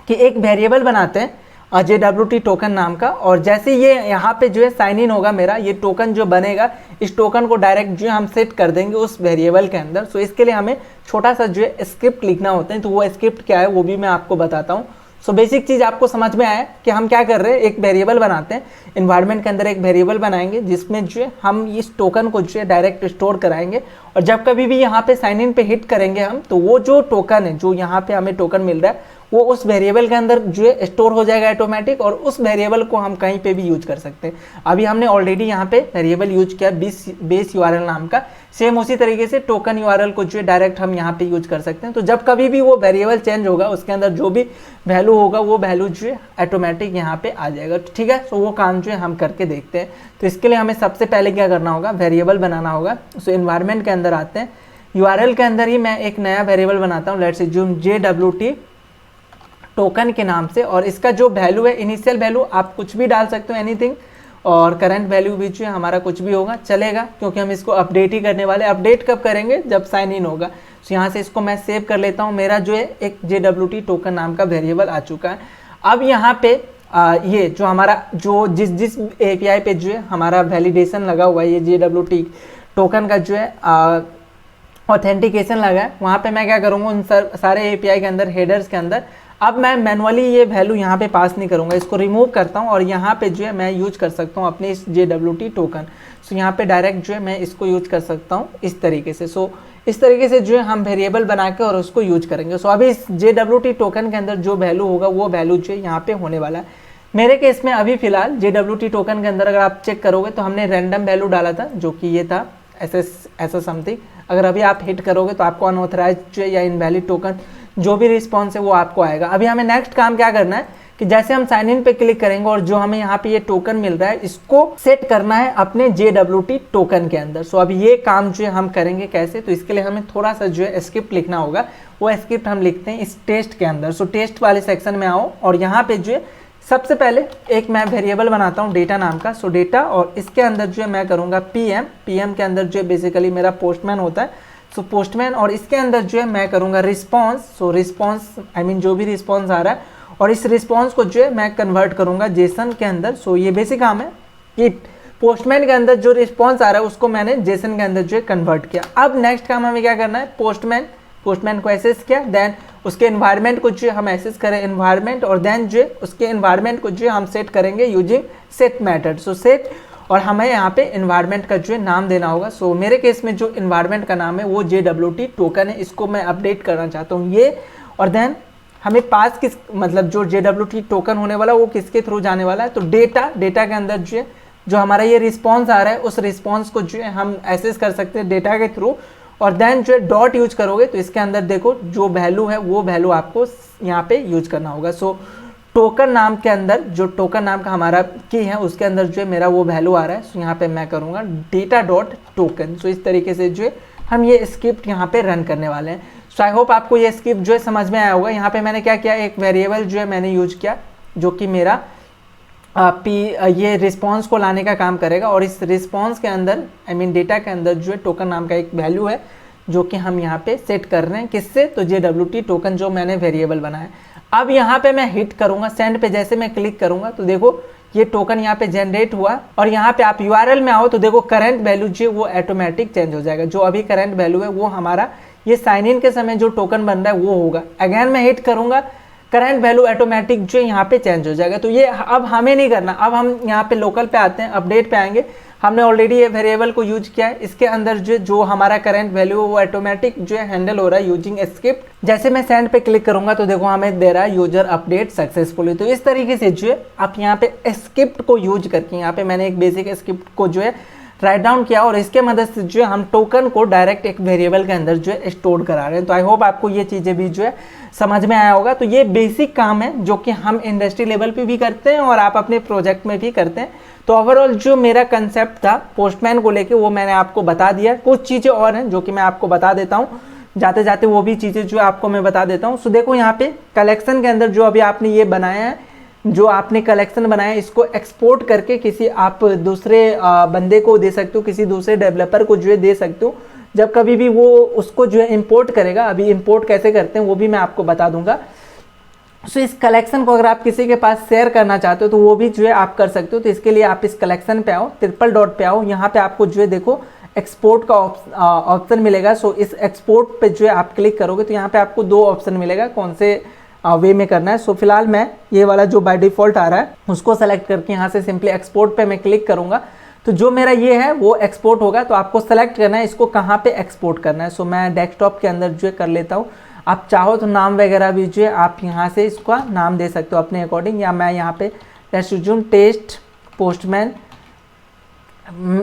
कि एक वेरिएबल बनाते हैं JWT टोकन नाम का, और जैसे ये यहाँ पे जो है साइन इन होगा मेरा, ये टोकन जो बनेगा इस टोकन को डायरेक्ट जो है हम सेट कर देंगे उस वेरिएबल के अंदर। सो इसके लिए हमें छोटा सा जो है स्क्रिप्ट लिखना होता है, तो वो स्क्रिप्ट क्या है वो भी मैं आपको बताता हूँ। सो बेसिक चीज़ आपको समझ में आया कि हम क्या कर रहे हैं, एक वेरिएबल बनाते हैं, इन्वायरमेंट के अंदर एक वेरिएबल बनाएंगे जिसमें जो है हम इस टोकन को जो है डायरेक्ट स्टोर कराएंगे और जब कभी भी यहाँ पे साइन इन पे हिट करेंगे हम तो वो जो टोकन है, जो यहाँ पे हमें टोकन मिल रहा है वो उस वेरिएबल के अंदर जो है स्टोर हो जाएगा ऑटोमेटिक, और उस वेरिएबल को हम कहीं पे भी यूज कर सकते हैं। अभी हमने ऑलरेडी यहाँ पे वेरिएबल यूज किया बेस यूआरएल नाम का, सेम उसी तरीके से टोकन यूआरएल को जो है डायरेक्ट हम यहाँ पे यूज कर सकते हैं। तो जब कभी भी वो वेरिएबल चेंज होगा उसके अंदर जो भी वैल्यू होगा वो वैल्यू जो है ऑटोमेटिक यहाँ पे आ जाएगा, ठीक है। तो वो काम जो है हम करके देखते हैं। तो इसके लिए हमें सबसे पहले क्या करना होगा, वेरिएबल बनाना होगा। सो एनवायरनमेंट के अंदर आते हैं, यूआरएल के अंदर ही मैं एक नया वेरिएबल बनाता हूँ, लेट्स अज्यूम JWT टोकन के नाम से, और इसका जो वैल्यू है, इनिशियल वैल्यू आप कुछ भी डाल सकते हो, एनीथिंग, और करंट वैल्यू भी जो है हमारा कुछ भी होगा चलेगा, क्योंकि हम इसको अपडेट ही करने वाले। अपडेट कब करेंगे, जब साइन इन होगा। तो यहाँ से इसको मैं सेव कर लेता हूँ, मेरा जो है एक JWT टोकन नाम का वेरिएबल आ चुका है। अब यहाँ पे ये जो हमारा जो जिस API पे जो है हमारा वैलिडेशन लगा हुआ है, ये JWT टोकन का जो है ऑथेंटिकेशन लगा है, वहाँ पे मैं क्या करूँगा, उन सारे API के अंदर, हेडर्स के अंदर, अब मैं मैनुअली ये वैल्यू यहाँ पे पास नहीं करूँगा, इसको रिमूव करता हूँ और यहाँ पे जो है मैं यूज कर सकता हूँ अपने इस JWT टोकन। सो यहाँ पे डायरेक्ट जो है मैं इसको यूज कर सकता हूँ इस तरीके से। सो इस तरीके से जो है हम वेरिएबल बना के और उसको यूज करेंगे। सो अभी इस JWT टोकन के अंदर जो वैल्यू होगा वो वैल्यू जो है यहाँ पे होने वाला है। मेरे केस में अभी फिलहाल JWT टोकन के अंदर अगर आप चेक करोगे तो हमने रैंडम वैल्यू डाला था, जो कि ये था ऐसा समथिंग। अगर अभी आप हिट करोगे तो आपको अनऑथराइज्ड या इनवैलिड टोकन जो भी रिस्पॉन्स है वो आपको आएगा। अभी हमें नेक्स्ट काम क्या करना है कि जैसे हम साइन इन पे क्लिक करेंगे और जो हमें यहाँ पे ये टोकन मिल रहा है इसको सेट करना है अपने JWT टोकन के अंदर। सो अभी ये काम जो है हम करेंगे कैसे, तो इसके लिए हमें थोड़ा सा जो है स्क्रिप्ट लिखना होगा। वो स्क्रिप्ट हम लिखते हैं इस टेस्ट के अंदर। सो टेस्ट वाले सेक्शन में आओ और यहाँ पे जो है सबसे पहले एक मैं वेरिएबल बनाता हूँ डेटा नाम का। सो डेटा, और इसके अंदर जो है मैं करूँगा PM के अंदर जो है बेसिकली मेरा पोस्टमैन होता है। सो पोस्टमैन, और इसके अंदर जो है मैं करूँगा रिस्पॉन्स। सो रिस्पॉन्स जो भी रिस्पॉन्स आ रहा है, और इस रिस्पॉन्स को जो है मैं कन्वर्ट करूँगा जेसन के अंदर। सो ये बेसिक काम है कि पोस्टमैन के अंदर जो रिस्पॉन्स आ रहा है उसको मैंने जेसन के अंदर जो है कन्वर्ट किया। अब नेक्स्ट काम हमें क्या करना है, पोस्टमैन को एक्सेस किया, देन उसके एनवायरनमेंट को जो है हम एक्सेस करें एनवायरनमेंट, और देन जो है उसके एनवायरनमेंट को जो है हम सेट करेंगे यूजिंग सेट मेथड। सो सेट, और हमें यहाँ पे एनवायरनमेंट का जो है नाम देना होगा। सो मेरे केस में जो एनवायरनमेंट का नाम है वो JWT टोकन है, इसको मैं अपडेट करना चाहता हूँ ये। और देन हमें पास किस, मतलब जो JWT टोकन होने वाला वो किसके थ्रू जाने वाला है, तो डेटा के अंदर जो है जो हमारा ये रिस्पॉन्स आ रहा है उस रिस्पॉन्स को जो है हम एक्सेस कर सकते हैं डेटा के थ्रू। और देन जो है डॉट यूज करोगे तो इसके अंदर देखो जो वैल्यू है वो वैल्यू आपको यहाँ पे यूज करना होगा। सो टोकन नाम के अंदर, जो टोकन नाम का हमारा की है उसके अंदर जो है मेरा वो वैल्यू आ रहा है। सो यहाँ पे मैं करूँगा डेटा डॉट टोकन। सो इस तरीके से जो है हम ये स्क्रिप्ट यहाँ पे रन करने वाले हैं। सो आई होप आपको ये स्क्रिप्ट जो है समझ में आया होगा। यहाँ पे मैंने क्या किया, एक वेरिएबल जो है मैंने यूज किया जो कि मेरा ये रिस्पॉन्स को लाने का काम करेगा, और इस रिस्पॉन्स के अंदर डेटा के अंदर जो है टोकन नाम का एक वैल्यू है जो कि हम यहाँ पे सेट कर रहे हैं किससे, तो JWT टोकन जो मैंने वेरिएबल बनाया। अब यहाँ पे मैं हिट करूँगा सेंड पे, जैसे मैं क्लिक करूँगा तो देखो ये टोकन यहाँ पे जनरेट हुआ, और यहाँ पे आप URL में आओ तो देखो करंट वैल्यू जो वो ऑटोमेटिक चेंज हो जाएगा। जो अभी करंट वैल्यू है वो हमारा ये साइन इन के समय जो टोकन बन रहा है वो होगा। अगेन मैं हिट करूँगा, करंट वैल्यू ऑटोमेटिक जो यहाँ पे चेंज हो जाएगा। तो ये अब हमें नहीं करना, अब हम यहाँ पे लोकल पे आते हैं, अपडेट पे आएंगे। हमने ऑलरेडी ये वेरिएबल को यूज किया है, इसके अंदर जो हमारा करंट वैल्यू है वो ऑटोमेटिक जो है हैंडल हो रहा है यूजिंग स्क्रिप्ट। जैसे मैं सेंड पे क्लिक करूंगा तो देखो हमें दे रहा है यूजर अपडेट सक्सेसफुली। तो इस तरीके से जो है आप यहाँ पे स्क्रिप्ट को यूज करके, यहाँ पे मैंने एक बेसिक स्क्रिप्ट को जो है राइट डाउन किया, और इसके मदद से जो है हम टोकन को डायरेक्ट एक वेरिएबल के अंदर जो है स्टोर करा रहे हैं। तो आई होप आपको ये चीज़ें भी जो है समझ में आया होगा। तो ये बेसिक काम है जो कि हम इंडस्ट्री लेवल पे भी करते हैं और आप अपने प्रोजेक्ट में भी करते हैं। तो ओवरऑल जो मेरा कंसेप्ट था पोस्टमैन को लेके वो मैंने आपको बता दिया। कुछ चीज़ें और हैं जो कि मैं आपको बता देता हूँ, जाते जाते वो भी चीज़ें जो आपको मैं बता देता हूँ। सो देखो यहाँ पे कलेक्शन के अंदर जो अभी आपने ये बनाया है, जो आपने कलेक्शन बनाया, इसको एक्सपोर्ट करके किसी आप दूसरे बंदे को दे सकते हो, किसी दूसरे डेवलपर को जो है दे सकते हो। जब कभी भी वो उसको जो है इंपोर्ट करेगा, अभी इंपोर्ट कैसे करते हैं वो भी मैं आपको बता दूंगा। सो इस कलेक्शन को अगर आप किसी के पास शेयर करना चाहते हो तो वो भी जो है आप कर सकते हो। तो इसके लिए आप इस कलेक्शन पे आओ, ट्रिपल डॉट पे आओ, यहाँ पे आपको जो है देखो एक्सपोर्ट का ऑप्शन मिलेगा। सो इस एक्सपोर्ट पे जो है आप क्लिक करोगे तो यहाँ पे आपको दो ऑप्शन मिलेगा, कौन से वे में करना है। सो फिलहाल मैं ये वाला जो बाय डिफॉल्ट आ रहा है उसको सेलेक्ट करके यहाँ से सिंपली एक्सपोर्ट पे मैं क्लिक करूँगा तो जो मेरा ये है वो एक्सपोर्ट होगा। तो आपको सेलेक्ट करना है इसको कहाँ पे एक्सपोर्ट करना है। सो मैं डेस्कटॉप के अंदर जो है कर लेता हूँ। आप चाहो तो नाम वगैरह भी जो है आप यहाँ से इसका नाम दे सकते हो अपने अकॉर्डिंग, या मैं यहाँ पे टेस्ट पोस्टमैन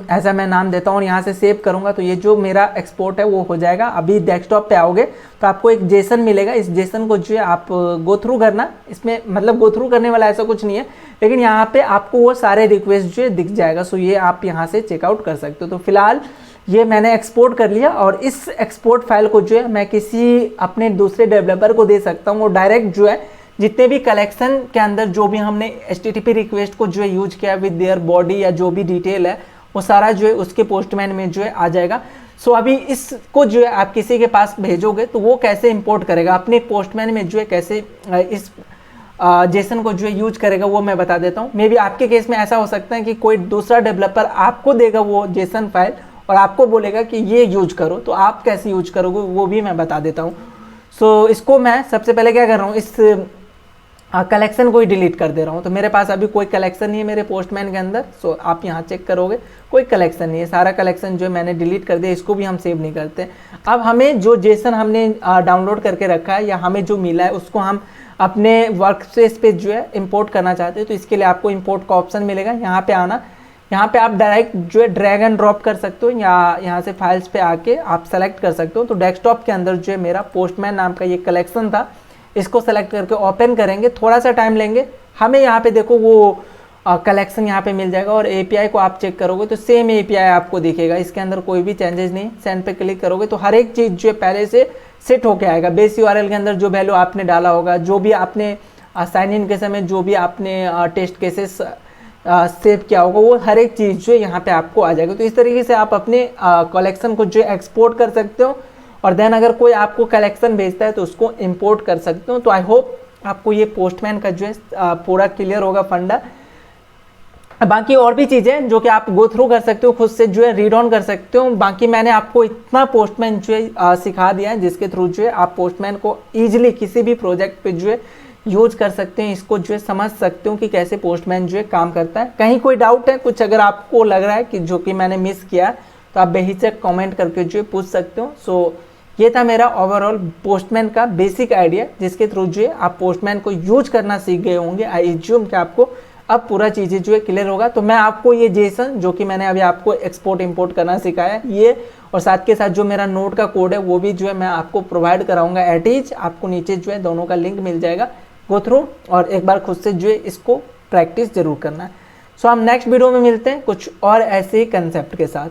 ऐसा मैं नाम देता हूँ और यहाँ से सेव करूँगा तो ये जो मेरा एक्सपोर्ट है वो हो जाएगा। अभी डेस्कटॉप पे आओगे तो आपको एक जेसन मिलेगा, इस जेसन को जो है आप गो थ्रू करना, इसमें मतलब गो थ्रू करने वाला ऐसा कुछ नहीं है, लेकिन यहाँ पे आपको वो सारे रिक्वेस्ट जो है दिख जाएगा। सो ये आप यहाँ से चेकआउट कर सकते हो। तो फिलहाल ये मैंने एक्सपोर्ट कर लिया और इस एक्सपोर्ट फाइल को जो है मैं किसी अपने दूसरे डेवलपर को दे सकता हूँ, वो डायरेक्ट जो है जितने भी कलेक्शन के अंदर जो भी हमने HTTP रिक्वेस्ट को जो है यूज किया विद देयर बॉडी या जो भी डिटेल है वो सारा जो है उसके पोस्टमैन में जो है आ जाएगा। सो अभी इसको जो है आप किसी के पास भेजोगे तो वो कैसे इंपोर्ट करेगा अपने पोस्टमैन में जो है, कैसे इस जेसन को जो है यूज करेगा वो मैं बता देता हूँ। मे बी आपके केस में ऐसा हो सकता है कि कोई दूसरा डेवलपर आपको देगा वो जेसन फाइल और आपको बोलेगा कि ये यूज करो, तो आप कैसे यूज करोगे वो भी मैं बता देता हूँ। सो इसको मैं सबसे पहले क्या कर रहा हूँ, इस कलेक्शन को ही डिलीट कर दे रहा हूँ। तो मेरे पास अभी कोई कलेक्शन नहीं है मेरे पोस्टमैन के अंदर। सो आप यहाँ चेक करोगे कोई कलेक्शन नहीं है, सारा कलेक्शन जो है मैंने डिलीट कर दिया, इसको भी हम सेव नहीं करते। अब हमें जो जेसन हमने डाउनलोड करके रखा है या हमें जो मिला है उसको हम अपने वर्क स्पेस पे जो है इंपोर्ट करना चाहते हैं, तो इसके लिए आपको इंपोर्ट का ऑप्शन मिलेगा। यहाँ पे आना, यहाँ पे आप डायरेक्ट जो है ड्रैग एंड ड्रॉप कर सकते हो या यहाँ से फाइल्स पे आके आप सेलेक्ट कर सकते हो। तो डेस्कटॉप के अंदर जो है मेरा पोस्टमैन नाम का ये कलेक्शन था, इसको सेलेक्ट करके ओपन करेंगे, थोड़ा सा टाइम लेंगे। हमें यहाँ पे देखो वो कलेक्शन यहाँ पे मिल जाएगा और एपीआई को आप चेक करोगे तो सेम एपीआई आपको दिखेगा, इसके अंदर कोई भी चेंजेस नहीं। सेंड पे क्लिक करोगे तो हर एक चीज़ जो है पहले से सेट होके आएगा। बेस यूआरएल के अंदर जो वैल्यू आपने डाला होगा, जो भी आपने साइन इन के समय जो भी आपने टेस्ट केसेस सेव किया होगा, वो हर एक चीज़ जो है यहाँ पे आपको आ जाएगा। तो इस तरीके से आप अपने कलेक्शन को जो एक्सपोर्ट कर सकते हो और देन अगर कोई आपको कलेक्शन भेजता है तो उसको इंपोर्ट कर सकते हो। तो आई होप आपको ये पोस्टमैन का जो है पूरा क्लियर होगा फंडा। बाकी और भी चीज़ें जो कि आप गो थ्रू कर सकते हो, खुद से जो है रीड ऑन कर सकते हो। बाकी मैंने आपको इतना पोस्टमैन जो है सिखा दिया है जिसके थ्रू जो है आप पोस्टमैन को ईजिली किसी भी प्रोजेक्ट पे जो है यूज कर सकते हैं, इसको जो है समझ सकते हो कि कैसे पोस्टमैन जो है काम करता है। कहीं कोई डाउट है कुछ अगर आपको लग रहा है कि जो कि मैंने मिस किया तो आप बेहिचक कमेंट करके जो है पूछ सकते हो। सो ये था मेरा ओवरऑल पोस्टमैन का बेसिक आइडिया, जिसके थ्रू जो है आप पोस्टमैन को यूज करना सीख गए होंगे। आई एज्यूम कि आपको अब पूरा चीज़ें जो है क्लियर होगा। तो मैं आपको ये जेसन जो कि मैंने अभी आपको एक्सपोर्ट इंपोर्ट करना सिखाया ये, और साथ के साथ जो मेरा नोट का कोड है वो भी जो है मैं आपको प्रोवाइड कराऊंगा एट ईच। आपको नीचे जो है दोनों का लिंक मिल जाएगा, गो थ्रू और एक बार खुद से जो है इसको प्रैक्टिस जरूर करना है। सो हम नेक्स्ट वीडियो में मिलते हैं कुछ और ऐसे ही कंसेप्ट के साथ।